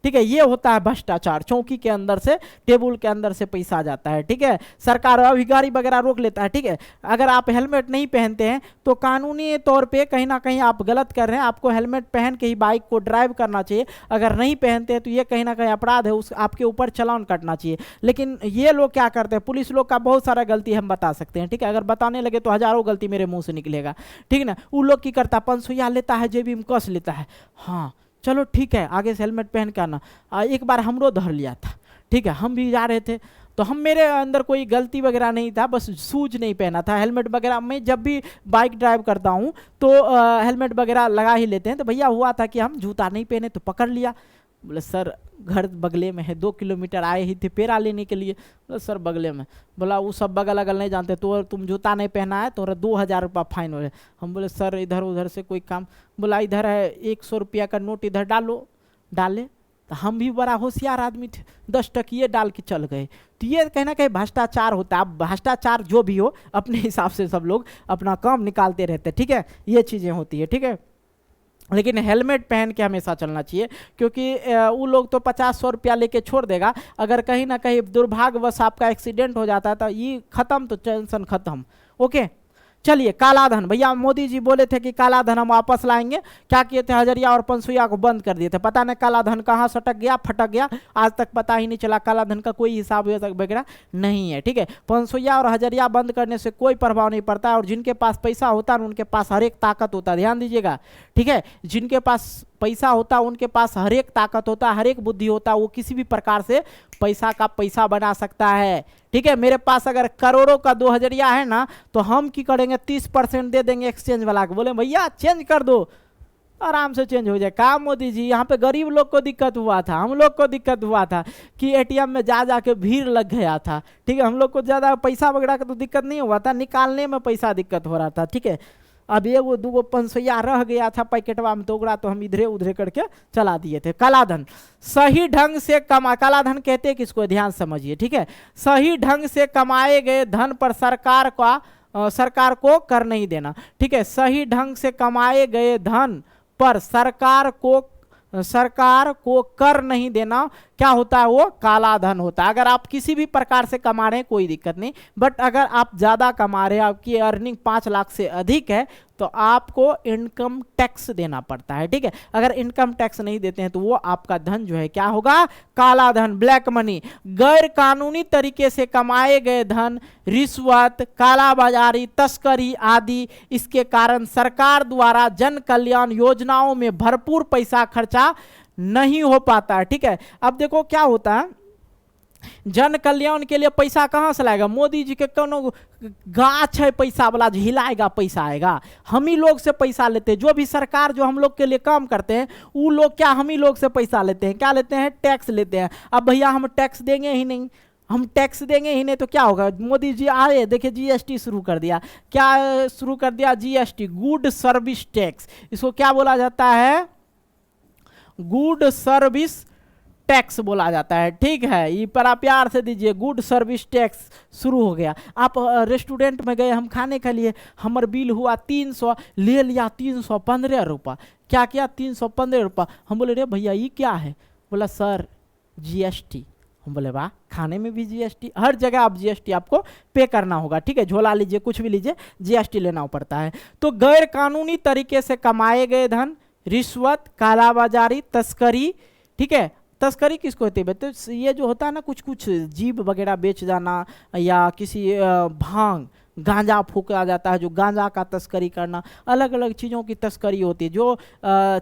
ठीक है। ये होता है भ्रष्टाचार, चौकी के अंदर से टेबल के अंदर से पैसा जाता है, ठीक है। सरकार अभी गाड़ी वगैरह रोक लेता है, ठीक है। अगर आप हेलमेट नहीं पहनते हैं तो कानूनी तौर पे कहीं ना कहीं आप गलत कर रहे हैं, आपको हेलमेट पहन के ही बाइक को ड्राइव करना चाहिए। अगर नहीं पहनते हैं तो ये कहीं ना कहीं अपराध है, उस आपके ऊपर चालान कटना चाहिए। लेकिन ये लोग क्या करते हैं, पुलिस लोग का बहुत सारा गलती हम बता सकते हैं, ठीक है। अगर बताने लगे तो हजारों गलती मेरे मुंह से निकलेगा, ठीक है ना। वो लोग की करता 500 लेता है, जेबी में कस लेता है, हाँ चलो ठीक है, आगे से हेलमेट पहन के आना। एक बार हमरो धर लिया था, ठीक है, हम भी जा रहे थे, तो मेरे अंदर कोई गलती वगैरह नहीं था, बस शूज नहीं पहना था। हेलमेट वगैरह मैं जब भी बाइक ड्राइव करता हूँ तो हेलमेट वगैरह लगा ही लेते हैं। तो भैया हुआ था कि हम जूता नहीं पहने तो पकड़ लिया, बोले सर घर बगले में है, 2 किलोमीटर आए ही थे पेड़ा लेने के लिए। बोले सर बगले में। बोला वो सब बगल अगल नहीं जानते, तो तुम जूता नहीं पहना है तो 2000 रुपया फाइन हो। हम बोले सर इधर उधर से कोई काम। बोला इधर है 100 रुपया का नोट, इधर डालो। डाले तो हम भी बड़ा होशियार आदमी थे, 10 टकिए डाल के चल गए। तो ये कहना कहीं भ्रष्टाचार होता है। अब भ्रष्टाचार जो भी हो अपने हिसाब से सब लोग अपना काम निकालते रहते, ठीक है, ये चीज़ें होती है, ठीक है। लेकिन हेलमेट पहन के हमेशा चलना चाहिए, क्योंकि वो लोग तो 50-100 रुपया लेके छोड़ देगा। अगर कहीं ना कहीं दुर्भाग्यवश आपका एक्सीडेंट हो जाता है तो ये खत्म, तो टेंशन खत्म। ओके चलिए, काला धन। भैया मोदी जी बोले थे कि काला धन हम वापस लाएंगे, क्या किए थे, हजरिया और पंसुइया को बंद कर दिए थे। पता नहीं काला धन कहाँ सटक गया, फटक गया, आज तक पता ही नहीं चला। काला धन का कोई हिसाब वगैरह नहीं है, ठीक है। पंसुइया और हजरिया बंद करने से कोई प्रभाव नहीं पड़ता, और जिनके पास पैसा होता है उनके पास हर एक ताकत होता है, ध्यान दीजिएगा, ठीक है। जिनके पास पैसा होता है उनके पास हर एक ताकत होता है, हर एक बुद्धि होता है, वो किसी भी प्रकार से पैसा का पैसा बना सकता है, ठीक है। मेरे पास अगर करोड़ों का 2000 है ना, तो हम की करेंगे 30% दे देंगे एक्सचेंज वाला को। बोले भैया चेंज कर दो, आराम से चेंज हो जाए। कहा मोदी जी यहाँ पे गरीब लोग को दिक्कत हुआ था, हम लोग को दिक्कत हुआ था कि एटीएम में जा के भीड़ लग गया था, ठीक है। हम लोग को ज़्यादा पैसा वगैरह का तो दिक्कत नहीं हुआ था, निकालने में पैसा दिक्कत हो रहा था, ठीक है। अब ये वो 2 पंसैया रह गया था पैकेटवा में, तो ओकरा तो हम इधरे उधरे करके चला दिए थे। काला धन सही ढंग से कमा, काला धन कहते हैं किसको, ध्यान समझिए, ठीक है। सही ढंग से कमाए गए धन पर सरकार को कर नहीं देना, ठीक है। सही ढंग से कमाए गए धन पर सरकार को कर नहीं देना, क्या होता है, वो काला धन होता है। अगर आप किसी भी प्रकार से कमा रहे हैं कोई दिक्कत नहीं, बट अगर आप ज़्यादा कमा रहे हैं, आपकी अर्निंग 5 लाख से अधिक है, तो आपको इनकम टैक्स देना पड़ता है, ठीक है। अगर इनकम टैक्स नहीं देते हैं तो वो आपका धन जो है क्या होगा, काला धन, ब्लैक मनी। गैर कानूनी तरीके से कमाए गए धन, रिश्वत, कालाबाजारी, तस्करी आदि, इसके कारण सरकार द्वारा जन कल्याण योजनाओं में भरपूर पैसा खर्चा नहीं हो पाता है, ठीक है। अब देखो क्या होता है, जन कल्याण के लिए पैसा कहाँ से लाएगा, मोदी जी के कोनो गाछ है पैसा वाला जो हिलाएगा पैसा आएगा, हम ही लोग से पैसा लेते हैं। जो भी सरकार जो हम लोग के लिए काम करते हैं वो लोग क्या हम ही लोग से पैसा लेते हैं, क्या लेते हैं, टैक्स लेते हैं। अब भैया हम टैक्स देंगे ही नहीं, हम टैक्स देंगे ही नहीं तो क्या होगा, मोदी जी आए देखिए जीएसटी शुरू कर दिया, क्या शुरू कर दिया, जीएसटी, गुड सर्विस टैक्स। इसको क्या बोला जाता है, गुड सर्विस टैक्स बोला जाता है, ठीक है। ये पर आप प्यार से दीजिए, गुड सर्विस टैक्स शुरू हो गया। आप रेस्टोरेंट में गए, हम खाने के लिए, हमारा बिल हुआ 300, ले लिया 315 रुपये, क्या किया 315 रुपये। हम बोले रे भैया ये क्या है, बोला सर जीएसटी। हम बोले वाह, खाने में भी जीएसटी, हर जगह आप जीएसटी आपको पे करना होगा, ठीक है। झोला लीजिए कुछ भी लीजिए, जीएसटी लेना पड़ता है। तो गैर कानूनी तरीके से कमाए गए धन, रिश्वत, कालाबाजारी, तस्करी, ठीक है। तस्करी किसको होती है, तो ये जो होता है ना, कुछ कुछ जीव वगैरह बेच जाना, या किसी भांग गांजा फूका जाता है, जो गांजा का तस्करी करना, अलग अलग चीज़ों की तस्करी होती है जो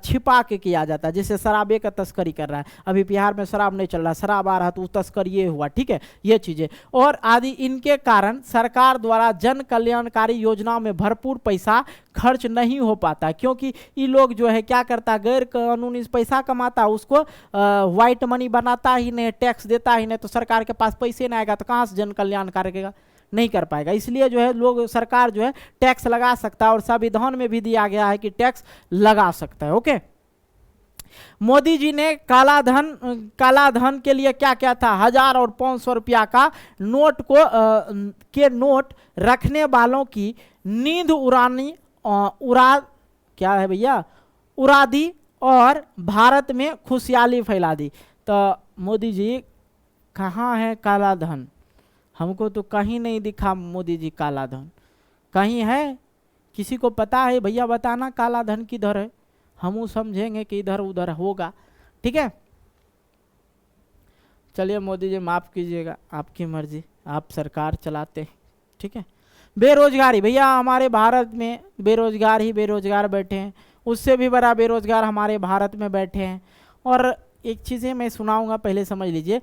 छिपा के किया जाता है। जैसे शराबे का तस्करी कर रहा है, अभी बिहार में शराब नहीं चल रहा, शराब आ रहा तो तस्करी ये हुआ, ठीक है, ये चीज़ें और आदि। इनके कारण सरकार द्वारा जन कल्याणकारी योजनाओं में भरपूर पैसा खर्च नहीं हो पाता, क्योंकि ये लोग जो है क्या करता है, गैर कानूनी पैसा कमाता है, उसको व्हाइट मनी बनाता ही नहीं, टैक्स देता ही नहीं, तो सरकार के पास पैसे नहीं आएगा तो कहाँ से जन कल्याण करेगा, नहीं कर पाएगा। इसलिए जो है लोग, सरकार जो है टैक्स लगा सकता है, और संविधान में भी दिया गया है कि टैक्स लगा सकता है। ओके, मोदी जी ने काला धन के लिए क्या क्या था, 1000 और 500 रुपया का नोट के नोट रखने वालों की नींद क्या है भैया, उड़ा दी और भारत में खुशहाली फैला दी। तो मोदी जी कहाँ है काला धन, हमको तो कहीं नहीं दिखा मोदी जी काला धन, कहीं है, किसी को पता है भैया बताना काला धन किधर है, हम समझेंगे कि इधर उधर होगा, ठीक है। चलिए मोदी जी माफ़ कीजिएगा, आपकी मर्जी, आप सरकार चलाते हैं, ठीक है। बेरोजगारी, भैया हमारे भारत में बेरोजगार ही बेरोजगार बैठे हैं, उससे भी बड़ा बेरोजगार हमारे भारत में बैठे हैं। और एक चीज़ें मैं सुनाऊंगा, पहले समझ लीजिए।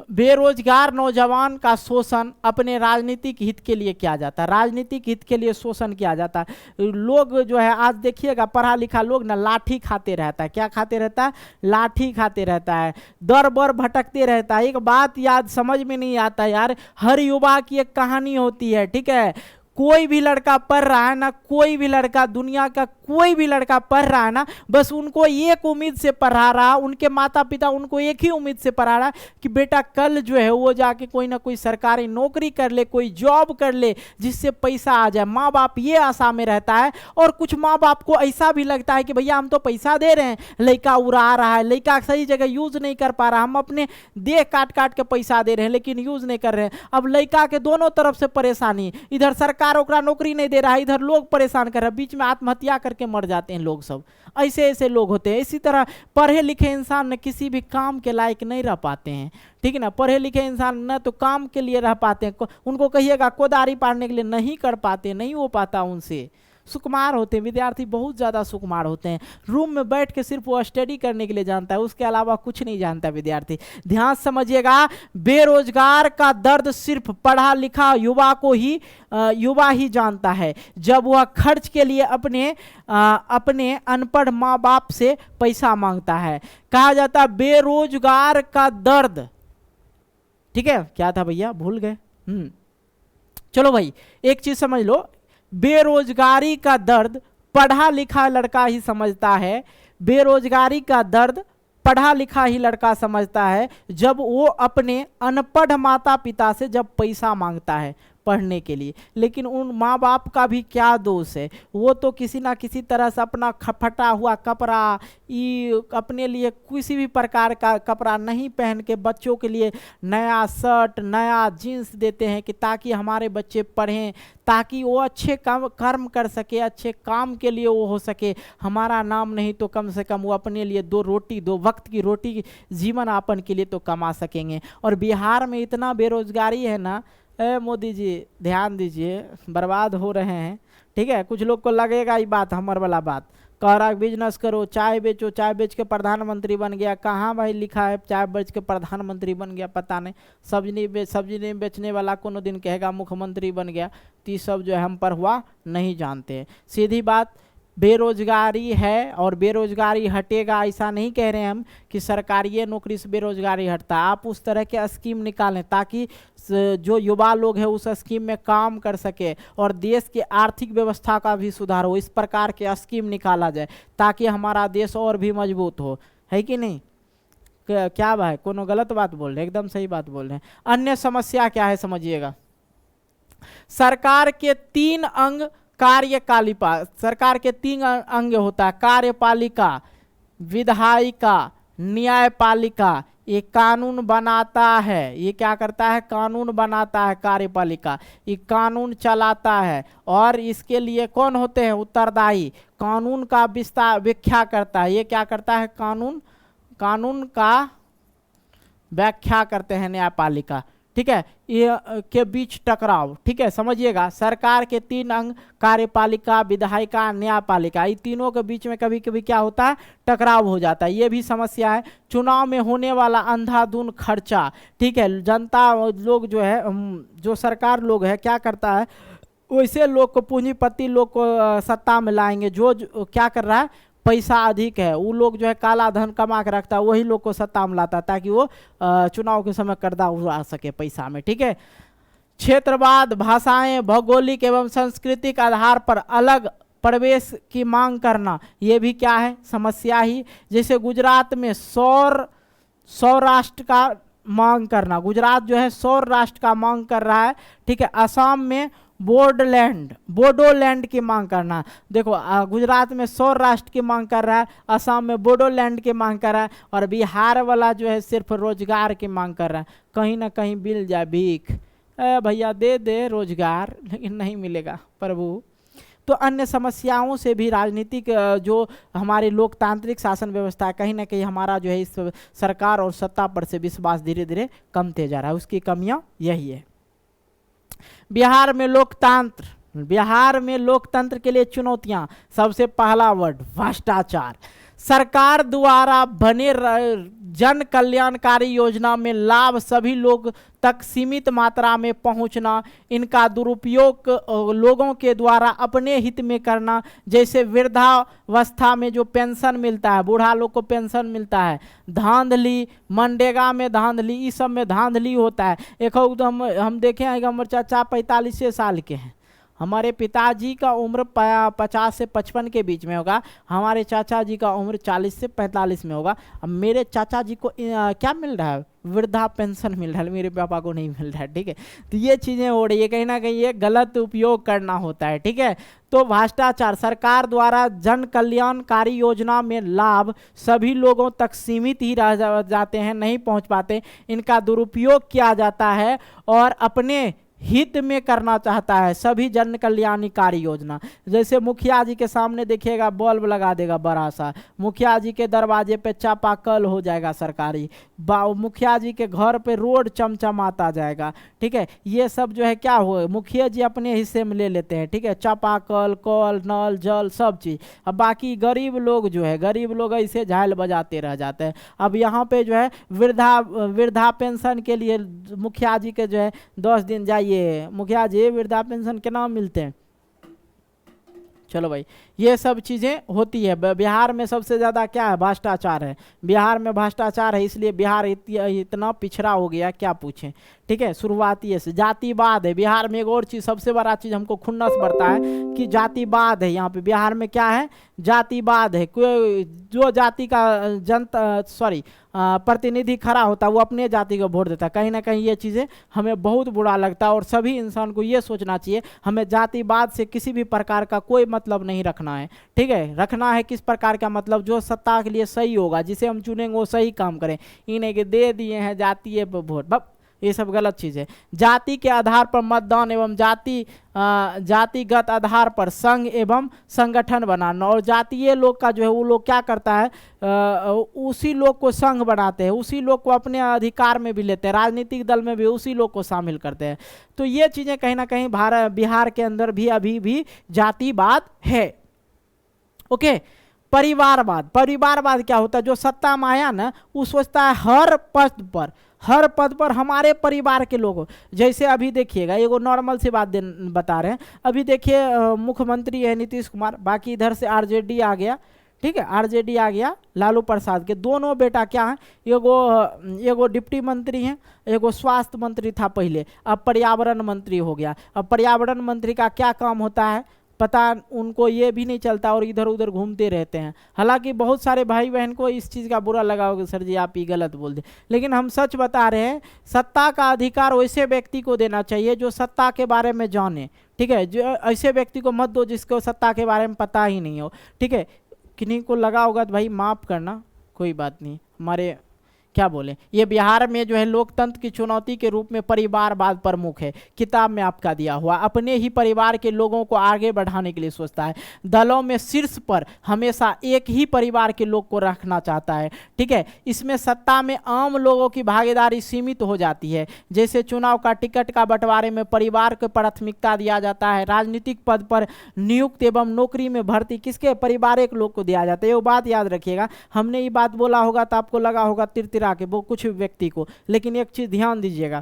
बेरोजगार नौजवान का शोषण अपने राजनीतिक हित के लिए किया जाता है, राजनीतिक हित के लिए शोषण किया जाता है। लोग जो है आज देखिएगा पढ़ा लिखा लोग ना लाठी खाते रहता है, क्या खाते रहता है, लाठी खाते रहता है, दर बर भटकते रहता है। एक बात याद समझ में नहीं आता यार, हर युवा की एक कहानी होती है, ठीक है। कोई भी लड़का पढ़ रहा है ना, कोई भी लड़का, दुनिया का कोई भी लड़का पढ़ रहा है ना, बस उनको एक उम्मीद से पढ़ा रहा, उनके माता पिता उनको एक ही उम्मीद से पढ़ा रहा कि बेटा कल जो है वो जाके कोई ना कोई सरकारी नौकरी कर ले, कोई जॉब कर ले जिससे पैसा आ जाए। माँ बाप ये आशा में रहता है, और कुछ माँ बाप को ऐसा भी लगता है कि भैया हम तो पैसा दे रहे हैं, लड़का उड़ा रहा है, लड़का सही जगह यूज नहीं कर पा रहा, हम अपने देह काट काट के पैसा दे रहे हैं लेकिन यूज नहीं कर रहे हैं। अब लड़का के दोनों तरफ से परेशानी, इधर सरकार ओकरा नौकरी नहीं दे रहा है, इधर लोग परेशान कर रहे हैं, बीच में आत्महत्या करके मर जाते हैं लोग सब। ऐसे ऐसे लोग होते हैं। इसी तरह पढ़े लिखे इंसान न किसी भी काम के लायक नहीं रह पाते हैं, ठीक है ना। पढ़े लिखे इंसान न तो काम के लिए रह पाते हैं, उनको कहिएगा कोदारी पाड़ने के लिए नहीं कर पाते, नहीं हो पाता उनसे। सुकुमार होते हैं विद्यार्थी, बहुत ज़्यादा सुकुमार होते हैं। रूम में बैठ के सिर्फ वो स्टडी करने के लिए जानता है, उसके अलावा कुछ नहीं जानता विद्यार्थी। ध्यान समझिएगा, बेरोजगार का दर्द सिर्फ पढ़ा लिखा युवा ही जानता है। जब वह खर्च के लिए अपने अनपढ़ माँ बाप से पैसा मांगता है। कहा जाता बेरोजगार का दर्द, ठीक है। क्या था भैया, भूल गए। चलो भाई एक चीज समझ लो, बेरोजगारी का दर्द पढ़ा लिखा लड़का ही समझता है। बेरोजगारी का दर्द पढ़ा लिखा ही लड़का समझता है जब वो अपने अनपढ़ माता पिता से जब पैसा मांगता है पढ़ने के लिए। लेकिन उन माँ बाप का भी क्या दोष है, वो तो किसी ना किसी तरह से अपना फटा हुआ कपड़ा, अपने लिए किसी भी प्रकार का कपड़ा नहीं पहन के बच्चों के लिए नया शर्ट नया जीन्स देते हैं कि ताकि हमारे बच्चे पढ़ें, ताकि वो अच्छे कर्म कर सके, अच्छे काम के लिए वो हो सके। हमारा नाम नहीं तो कम से कम वो अपने लिए दो वक्त की रोटी जीवन यापन के लिए तो कमा सकेंगे। और बिहार में इतना बेरोजगारी है ना, मोदी जी ध्यान दीजिए, बर्बाद हो रहे हैं, ठीक है। कुछ लोग को लगेगा ये बात हमर वाला बात, कह रहा बिजनेस करो, चाय बेचो, चाय बेच के प्रधानमंत्री बन गया। कहाँ भाई लिखा है चाय बेच के प्रधानमंत्री बन गया, पता नहीं। सब्जी नहीं बेचने वाला कोनो दिन कहेगा मुख्यमंत्री बन गया, तो ये सब जो है हम पर हुआ नहीं जानते हैं। सीधी बात, बेरोजगारी है और बेरोजगारी हटेगा ऐसा नहीं कह रहे हैं हम कि सरकारी नौकरी से बेरोजगारी हटता। आप उस तरह के स्कीम निकालें ताकि जो युवा लोग हैं उस स्कीम में काम कर सके और देश की आर्थिक व्यवस्था का भी सुधार हो। इस प्रकार के स्कीम निकाला जाए ताकि हमारा देश और भी मजबूत हो, है कि नहीं। क्या भाई कोनो गलत बात बोल रहे, एकदम सही बात बोल रहे हैं। अन्य समस्या क्या है समझिएगा, सरकार के 3 अंग सरकार के 3 अंग होता है, कार्यपालिका, विधायिका, न्यायपालिका। ये कानून बनाता है, ये क्या करता है, कानून बनाता है कार्यपालिका, ये कानून चलाता है। और इसके लिए कौन होते हैं, उत्तरदायी, कानून का व्याख्या करता है। ये क्या करता है, कानून का व्याख्या करते हैं न्यायपालिका, ठीक है। ये के बीच टकराव, ठीक है, समझिएगा। सरकार के 3 अंग, कार्यपालिका, विधायिका, न्यायपालिका, ये तीनों के बीच में कभी कभी क्या होता है, टकराव हो जाता है। ये भी समस्या है। चुनाव में होने वाला अंधाधुंध खर्चा, ठीक है। जनता लोग जो है, जो सरकार लोग है क्या करता है, वैसे लोग को, पूंजीपति लोग को सत्ता में लाएंगे। जो क्या कर रहा है, पैसा अधिक है, वो लोग जो है काला धन कमा के रखता है, वही लोग को सत्ता में लाता है ताकि वो चुनाव के समय कर्जा उड़ा सके पैसा में, ठीक है। क्षेत्रवाद, भाषाएं, भौगोलिक एवं सांस्कृतिक आधार पर अलग प्रवेश की मांग करना, ये भी क्या है, समस्या ही। जैसे गुजरात में सौराष्ट्र का मांग करना, गुजरात जो है सौराष्ट्र का मांग कर रहा है, ठीक है। असम में बोडोलैंड की मांग करना। देखो गुजरात में सौराष्ट्र की मांग कर रहा है, असम में बोडोलैंड की मांग कर रहा है, और बिहार वाला जो है सिर्फ रोजगार की मांग कर रहा है। कहीं ना कहीं मिल जाए भीख, भैया दे दे रोजगार, लेकिन नहीं मिलेगा प्रभु। तो अन्य समस्याओं से भी राजनीतिक जो हमारी लोकतांत्रिक शासन व्यवस्था है, कहीं ना कहीं हमारा जो है इस सरकार और सत्ता पर से विश्वास धीरे धीरे कमते जा रहा है। उसकी कमियां यही है। बिहार में लोकतंत्र के लिए चुनौतियां, सबसे पहला वर्ड भ्रष्टाचार। सरकार द्वारा जन कल्याणकारी योजना में लाभ सभी लोग तक सीमित मात्रा में पहुंचना, इनका दुरुपयोग लोगों के द्वारा अपने हित में करना, जैसे वृद्धावस्था में जो पेंशन मिलता है, बूढ़ा लोग को पेंशन मिलता है, धांधली, मनरेगा में धांधली, इस सब में धांधली होता है। एक हम देखे हैं कि हमारे चाचा 45 साल के हैं, हमारे पिताजी का उम्र 50 से 55 के बीच में होगा, हमारे चाचा जी का उम्र 40 से 45 में होगा। अब मेरे चाचा जी को क्या मिल रहा है, वृद्धा पेंशन मिल रहा है, मेरे पापा को नहीं मिल रहा है। ठीक है, तो ये चीज़ें हो रही है, कहीं ना कहीं ये गलत उपयोग करना होता है। ठीक है, तो भ्रष्टाचार, सरकार द्वारा जन कल्याणकारी योजना में लाभ सभी लोगों तक सीमित ही रह जाते हैं, नहीं पहुंच पाते, इनका दुरुपयोग किया जाता है और अपने हित में करना चाहता है सभी जन कल्याणकारी योजना। जैसे मुखिया जी के सामने देखिएगा बल्ब लगा देगा बड़ा सा, मुखिया जी के दरवाजे पे चापाकल हो जाएगा सरकारी, मुखिया जी के घर पे रोड चमचमाता जाएगा। ठीक है, ये सब जो है क्या हो, मुखिया जी अपने हिस्से में ले लेते हैं। ठीक है, चापाकल, कल, नल, जल, सब चीज़। अब बाकी गरीब लोग जो है, गरीब लोग ऐसे झाल बजाते रह जाते हैं। अब यहाँ पे जो है वृद्धा पेंशन के लिए मुखिया जी के जो है 10 दिन जाइए, मुखिया जी वृद्धा पेंशन के नाम मिलते हैं। चलो भाई, ये सब चीज़ें होती है। बिहार में सबसे ज़्यादा क्या है, भ्रष्टाचार है। बिहार में भ्रष्टाचार है, इसलिए बिहार इतना पिछड़ा हो गया, क्या पूछें। ठीक है, शुरुआती से जातिवाद है बिहार में। एक और चीज़, सबसे बड़ा चीज़ हमको खुन्नस बढ़ता है कि जातिवाद है यहाँ पे बिहार में। क्या है, जातिवाद है। कोई जो जाति का प्रतिनिधि खड़ा होता है वो अपने जाति को वोट देता है। कहीं ना कहीं ये चीज़ें हमें बहुत बुरा लगता है और सभी इंसान को ये सोचना चाहिए हमें जातिवाद से किसी भी प्रकार का कोई मतलब नहीं रखना है। ठीक है, रखना है किस प्रकार का मतलब, जो सत्ता के लिए सही होगा, जिसे हम चुनेंगे वो सही काम करें। इन्हें के दे दिए हैं जातीय वोट, ये सब गलत चीज़ है। जाति के आधार पर मतदान एवं जातिगत आधार पर संघ एवं संगठन बनाना, और जातीय लोग का जो है वो लोग क्या करता है, उसी लोग को संघ बनाते हैं, उसी लोग को अपने अधिकार में भी लेते हैं, राजनीतिक दल में भी उसी लोग को शामिल करते हैं। तो ये चीज़ें कहीं ना कहीं बिहार के अंदर भी अभी भी जातिवाद है। ओके, परिवारवाद क्या होता है, जो सत्ता में आया ना वो सोचता है हर पद पर हमारे परिवार के लोग। जैसे अभी देखिएगा, ये नॉर्मल सी बात बता रहे हैं। अभी देखिए मुख्यमंत्री है नीतीश कुमार, बाकी इधर से आरजेडी आ गया। ठीक है, आरजेडी आ गया, लालू प्रसाद के दोनों बेटा क्या हैं, एगो डिप्टी मंत्री हैं, एगो स्वास्थ्य मंत्री था पहले, अब पर्यावरण मंत्री हो गया। अब पर्यावरण मंत्री का क्या काम होता है पता उनको ये भी नहीं चलता और इधर उधर घूमते रहते हैं। हालांकि बहुत सारे भाई बहन को इस चीज़ का बुरा लगा होगा, सर जी आप ही गलत बोल दे, लेकिन हम सच बता रहे हैं। सत्ता का अधिकार वैसे व्यक्ति को देना चाहिए जो सत्ता के बारे में जाने। ठीक है, जो ऐसे व्यक्ति को मत दो जिसको सत्ता के बारे में पता ही नहीं हो। ठीक है, किन्हीं को लगा होगा तो भाई माफ़ करना, कोई बात नहीं। हमारे क्या बोले, ये बिहार में जो है लोकतंत्र की चुनौती के रूप में परिवारवाद प्रमुख है। किताब में आपका दिया हुआ, अपने ही परिवार के लोगों को आगे बढ़ाने के लिए सोचता है। दलों में शीर्ष पर हमेशा एक ही परिवार के लोग को रखना चाहता है। ठीक है, इसमें सत्ता में आम लोगों की भागीदारी सीमित हो जाती है। जैसे चुनाव का टिकट का बंटवारे में परिवार को प्राथमिकता दिया जाता है। राजनीतिक पद पर नियुक्त एवं नौकरी में भर्ती किसके, पारिवारिक लोग को दिया जाता है। ये बात याद रखिएगा, हमने ये बात बोला होगा तो आपको लगा होगा के वो कुछ व्यक्ति को, लेकिन एक चीज ध्यान दीजिएगा।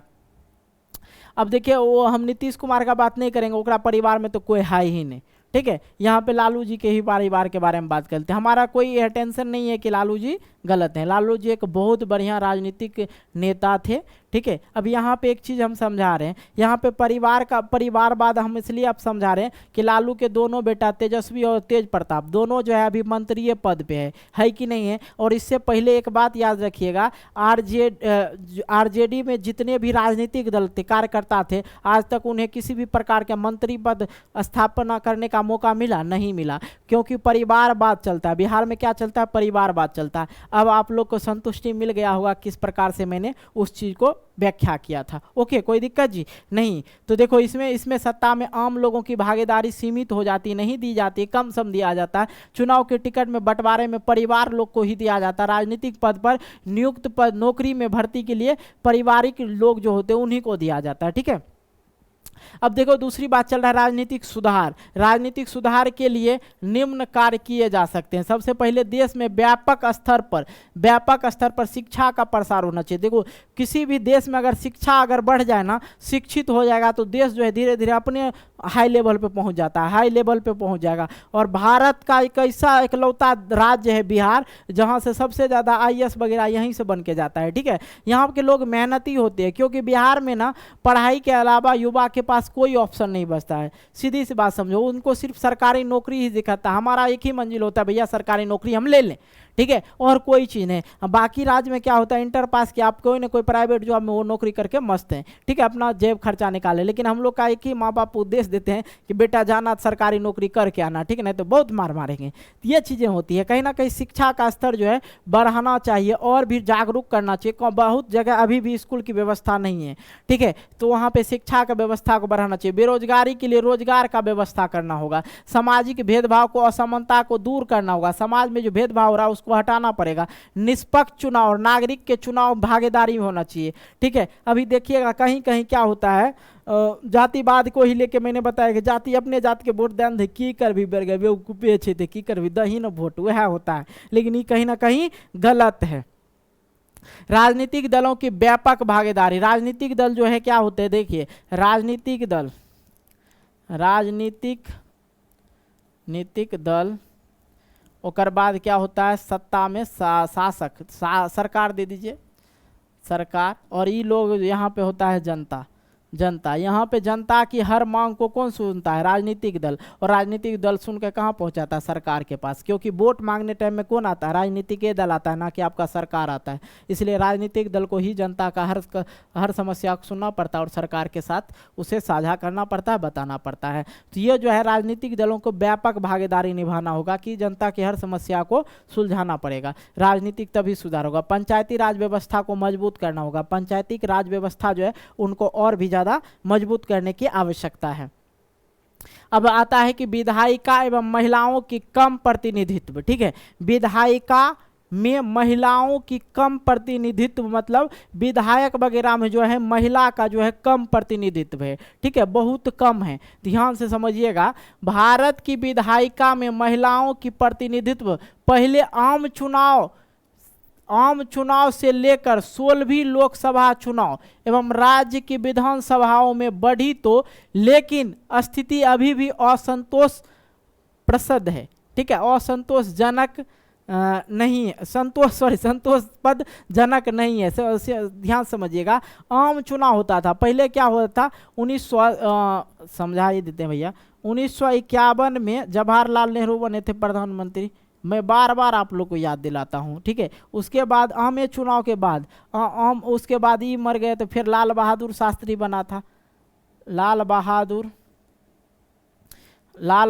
अब देखिए, वो हम नीतीश कुमार का बात नहीं करेंगे, ओकरा परिवार में तो कोई है ही नहीं। ठीक है, यहाँ पे लालू जी के ही परिवार के बारे में बात करते हैं। हमारा कोई अटेंशन नहीं है कि लालू जी गलत हैं। लालू जी एक बहुत बढ़िया राजनीतिक नेता थे। ठीक है, अब यहाँ पे एक चीज़ हम समझा रहे हैं, यहाँ पे परिवारवाद हम इसलिए अब समझा रहे हैं कि लालू के दोनों बेटा तेजस्वी और तेज प्रताप दोनों जो है अभी मंत्रीय पद पे है कि नहीं है। और इससे पहले एक बात याद रखिएगा, आरजेडी में जितने भी राजनीतिक दल थे, कार्यकर्ता थे, आज तक उन्हें किसी भी प्रकार के मंत्री पद स्थापना करने का मौका मिला नहीं मिला, क्योंकि परिवारवाद चलता है। बिहार में क्या चलता है, परिवारवाद चलता है। अब आप लोग को संतुष्टि मिल गया होगा किस प्रकार से मैंने उस चीज़ को व्याख्या किया था। ओके, कोई दिक्कत जी नहीं। तो देखो, इसमें सत्ता में आम लोगों की भागीदारी सीमित हो जाती, नहीं दी जाती, कम सम दिया जाता है। चुनाव के टिकट में बंटवारे में परिवार लोग को ही दिया जाता है। राजनीतिक पद पर नियुक्त पद, नौकरी में भर्ती के लिए पारिवारिक लोग जो होते हैं उन्हीं को दिया जाता है। ठीक है, अब देखो दूसरी बात चल रहा है राजनीतिक सुधार। राजनीतिक सुधार के लिए निम्न कार्य किए जा सकते हैं। सबसे पहले देश में व्यापक स्तर पर शिक्षा का प्रसार होना चाहिए। देखो किसी भी देश में अगर शिक्षा अगर बढ़ जाए ना, शिक्षित हो जाएगा, तो देश जो है धीरे धीरे अपने हाई लेवल पे पहुंच जाता है, हाई लेवल पे पहुंच जाएगा। और भारत का एक ऐसा इकलौता राज्य है बिहार, जहां से सबसे ज़्यादा आईएएस वगैरह यहीं से बन के जाता है। ठीक है, यहाँ के लोग मेहनती होते हैं, क्योंकि बिहार में ना पढ़ाई के अलावा युवा के पास कोई ऑप्शन नहीं बचता है। सीधी सी बात समझो, उनको सिर्फ सरकारी नौकरी ही दिखाता है। हमारा एक ही मंजिल होता है, भैया सरकारी नौकरी हम ले लें, ठीक है, और कोई चीज़ नहीं। बाकी राज्य में क्या होता है, इंटर पास किया, आप कोई ना कोई प्राइवेट जॉब में वो नौकरी करके मस्त हैं, ठीक है, अपना जेब खर्चा निकाले। लेकिन हम लोग का एक ही माँ बाप उद्देश्य देते हैं कि बेटा जाना सरकारी नौकरी करके आना, ठीक है, नहीं तो बहुत मार मारेंगे। ये चीज़ें होती है। कहीं ना कहीं शिक्षा का स्तर जो है बढ़ाना चाहिए और भी जागरूक करना चाहिए। बहुत जगह अभी भी स्कूल की व्यवस्था नहीं है, ठीक है, तो वहाँ पे शिक्षा का व्यवस्था को बढ़ाना चाहिए। बेरोजगारी के लिए रोजगार का व्यवस्था करना होगा। सामाजिक भेदभाव को, असमानता को दूर करना होगा। समाज में जो भेदभाव हो रहा है उसको हटाना पड़ेगा। निष्पक्ष चुनाव और नागरिक के चुनाव भागीदारी होना चाहिए, ठीक है। अभी देखिएगा कहीं कहीं क्या होता है, जातिवाद को ही लेके मैंने बताया कि जाति अपने जाति के वोट दें की कर भी बढ़ गए, बेवकूफी अच्छे थे की कर भी दही न वोट, वह होता है। लेकिन ये कहीं ना कहीं गलत है। राजनीतिक दलों की व्यापक भागीदारी। राजनीतिक दल जो है क्या होते हैं, देखिए राजनीतिक दल और बाद क्या होता है, सत्ता में शासक, सरकार दे दीजिए, सरकार, और ये लोग यहाँ पे होता है जनता। यहाँ पे जनता की हर मांग को कौन सुनता है, राजनीतिक दल। और राजनीतिक दल सुन के कहाँ पहुँचाता है, सरकार के पास, क्योंकि वोट मांगने टाइम में कौन आता है, राजनीतिक दल आता है, ना कि आपका सरकार आता है। इसलिए राजनीतिक दल को ही जनता का हर समस्या को सुनना पड़ता है और सरकार के साथ उसे साझा करना पड़ता है, बताना पड़ता है। तो ये जो है राजनीतिक दलों को व्यापक भागीदारी निभाना होगा कि जनता की हर समस्या को सुलझाना पड़ेगा, राजनीतिक तभी सुधार होगा। पंचायती राज व्यवस्था को मजबूत करना होगा। पंचायती राज व्यवस्था जो है उनको और भी मजबूत करने की आवश्यकता है। अब आता है कि विधायिका एवं महिलाओं की कम प्रतिनिधित्व, ठीक है, विधायिका में महिलाओं की कम प्रतिनिधित्व, मतलब विधायक वगैरह में जो है महिला का जो है कम प्रतिनिधित्व है, ठीक है, बहुत कम है। ध्यान से समझिएगा, भारत की विधायिका में महिलाओं की प्रतिनिधित्व पहले आम चुनाव से लेकर 16वीं लोकसभा चुनाव एवं राज्य की विधानसभाओं में बढ़ी, तो लेकिन स्थिति अभी भी असंतोष प्रसद है, ठीक है, असंतोषजनक नहीं है, संतोषपद जनक नहीं है। ध्यान समझिएगा, आम चुनाव होता था पहले, क्या होता था, 1900 समझा ही देते हैं भैया, 1951 में जवाहरलाल नेहरू बने थे प्रधानमंत्री। मैं बार बार आप लोग को याद दिलाता हूँ, ठीक है। उसके बाद आम चुनाव के बाद उसके बाद ये मर गए, तो फिर लाल बहादुर शास्त्री बना था, लाल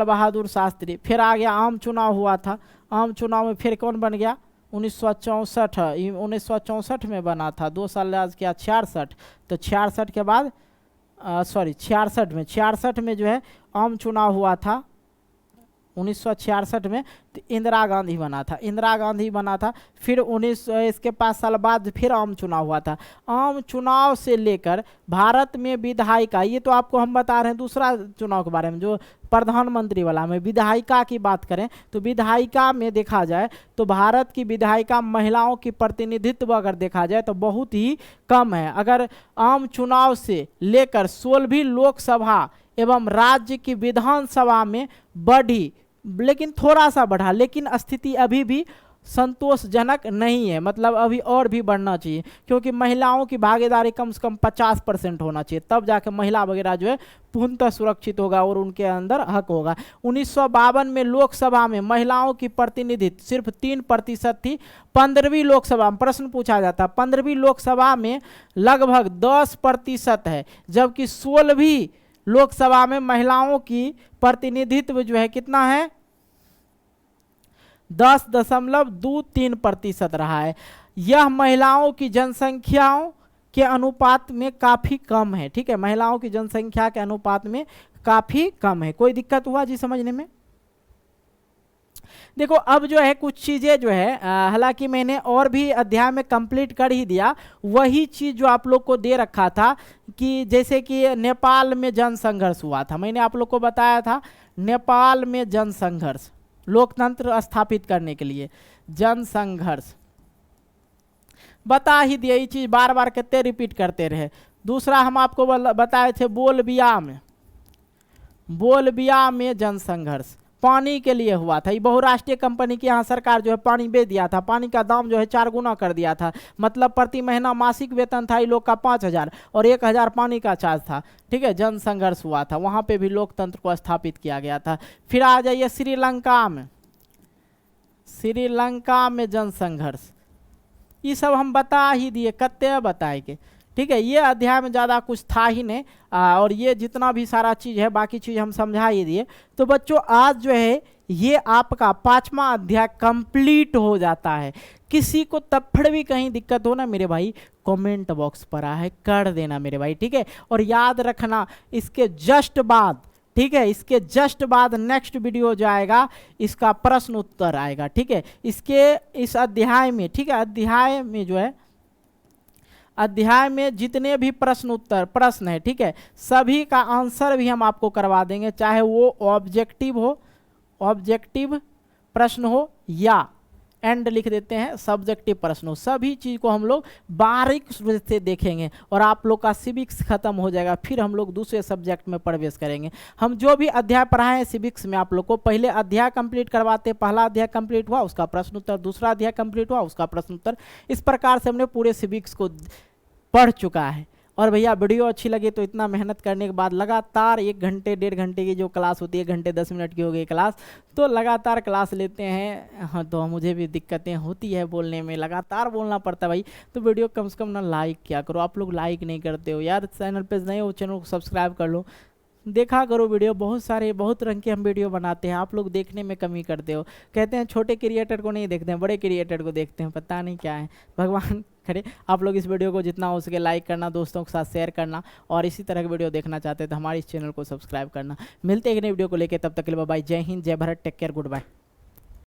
बहादुर शास्त्री। फिर आ गया, आम चुनाव हुआ था, आम चुनाव में फिर कौन बन गया, 1964 में बना था, 2 साल आज किया 66, तो 66 के बाद 66 में जो है आम चुनाव हुआ था 1966 में, तो इंदिरा गांधी बना था। फिर 19 इसके 5 साल बाद फिर आम चुनाव हुआ था। आम चुनाव से लेकर भारत में विधायिका, ये तो आपको हम बता रहे हैं दूसरा चुनाव के बारे में, जो प्रधानमंत्री वाला में विधायिका की बात करें तो विधायिका में देखा जाए तो भारत की विधायिका महिलाओं की प्रतिनिधित्व अगर देखा जाए तो बहुत ही कम है। अगर आम चुनाव से लेकर 16वीं लोकसभा एवं राज्य की विधानसभा में बढ़ी, लेकिन थोड़ा सा बढ़ा, लेकिन स्थिति अभी भी संतोषजनक नहीं है, मतलब अभी और भी बढ़ना चाहिए, क्योंकि महिलाओं की भागीदारी कम से कम 50% होना चाहिए, तब जाके महिला वगैरह जो है पूर्णतः सुरक्षित होगा और उनके अंदर हक होगा। 1952 में लोकसभा में महिलाओं की प्रतिनिधित्व सिर्फ 3% थी। 15वीं लोकसभा में प्रश्न पूछा जाता, 15वीं लोकसभा में लगभग 10% है, जबकि 16वीं लोकसभा में महिलाओं की प्रतिनिधित्व जो है कितना है, 10.23% रहा है। यह महिलाओं की जनसंख्याओं के अनुपात में काफी कम है, ठीक है, महिलाओं की जनसंख्या के अनुपात में काफी कम है। कोई दिक्कत हुआ जी समझने में? देखो अब जो है कुछ चीज़ें जो है हालांकि मैंने और भी अध्याय में कंप्लीट कर ही दिया, वही चीज़ जो आप लोग को दे रखा था कि जैसे कि नेपाल में जन संघर्ष हुआ था, मैंने आप लोग को बताया था नेपाल में जन संघर्ष, लोकतंत्र स्थापित करने के लिए जन संघर्ष बता ही दिया, ये चीज़ बार बार कितने रिपीट करते रहे। दूसरा हम आपको बताए थे बोलबिया में जन संघर्ष पानी के लिए हुआ था। ये बहुराष्ट्रीय कंपनी की यहाँ सरकार जो है पानी बेच दिया था, पानी का दाम जो है 4 गुना कर दिया था, मतलब प्रति महीना मासिक वेतन था ये लोग का 5,000 और 1,000 पानी का चार्ज था। ठीक है, जन संघर्ष हुआ था, वहाँ पे भी लोकतंत्र को स्थापित किया गया था। फिर आ जाइए श्रीलंका में जन संघर्ष, ये सब हम बता ही दिए, कत्ते बताएंगे। ठीक है, ये अध्याय में ज़्यादा कुछ था ही नहीं, और ये जितना भी सारा चीज़ है बाकी चीज़ हम समझा ही दिए। तो बच्चों आज जो है ये आपका 5वां अध्याय कंप्लीट हो जाता है। किसी को तफड़ भी कहीं दिक्कत हो ना मेरे भाई, कमेंट बॉक्स पर है कर देना मेरे भाई। ठीक है, और याद रखना इसके जस्ट बाद, ठीक है, इसके जस्ट बाद नेक्स्ट वीडियो जो आएगा इसका प्रश्न उत्तर आएगा। ठीक है, इसके इस अध्याय में, ठीक है, अध्याय में जो है अध्याय में जितने भी प्रश्न है, ठीक है, सभी का आंसर भी हम आपको करवा देंगे, चाहे वो ऑब्जेक्टिव प्रश्न हो या एंड लिख देते हैं सब्जेक्टिव प्रश्न हो, सभी चीज़ को हम लोग बारीक से देखेंगे और आप लोग का सिविक्स खत्म हो जाएगा। फिर हम लोग दूसरे सब्जेक्ट में प्रवेश करेंगे। हम जो भी अध्याय पढ़ाए हैं सिविक्स में आप लोग को, पहले अध्याय कंप्लीट करवाते, पहला अध्याय कंप्लीट हुआ उसका प्रश्न उत्तर, दूसरा अध्याय कंप्लीट हुआ उसका प्रश्न उत्तर, इस प्रकार से हमने पूरे सिविक्स को पढ़ चुका है। और भैया वीडियो अच्छी लगी तो इतना मेहनत करने के बाद लगातार 1 घंटे 1.5 घंटे की जो क्लास होती है, 1 घंटे 10 मिनट की हो गई क्लास, तो लगातार क्लास लेते हैं। हाँ, तो मुझे भी दिक्कतें होती है बोलने में, लगातार बोलना पड़ता है भाई। तो वीडियो कम से कम ना लाइक क्या करो, आप लोग लाइक नहीं करते हो यार। चैनल पे नए हो, चैनल को सब्सक्राइब कर लो, देखा करो वीडियो, बहुत रंग के हम वीडियो बनाते हैं, आप लोग देखने में कमी करते हो। कहते हैं छोटे क्रिएटर को नहीं देखते हैं, बड़े क्रिएटर को देखते हैं, पता नहीं क्या है, भगवान करे। आप लोग इस वीडियो को जितना हो सके लाइक करना, दोस्तों के साथ शेयर करना, और इसी तरह की वीडियो देखना चाहते हैं तो हमारे इस चैनल को सब्सक्राइब करना। मिलते हैं एक नई वीडियो को लेकर, तब तक के लिए बाय, जय हिंद, जय Bharat, take care, good bye.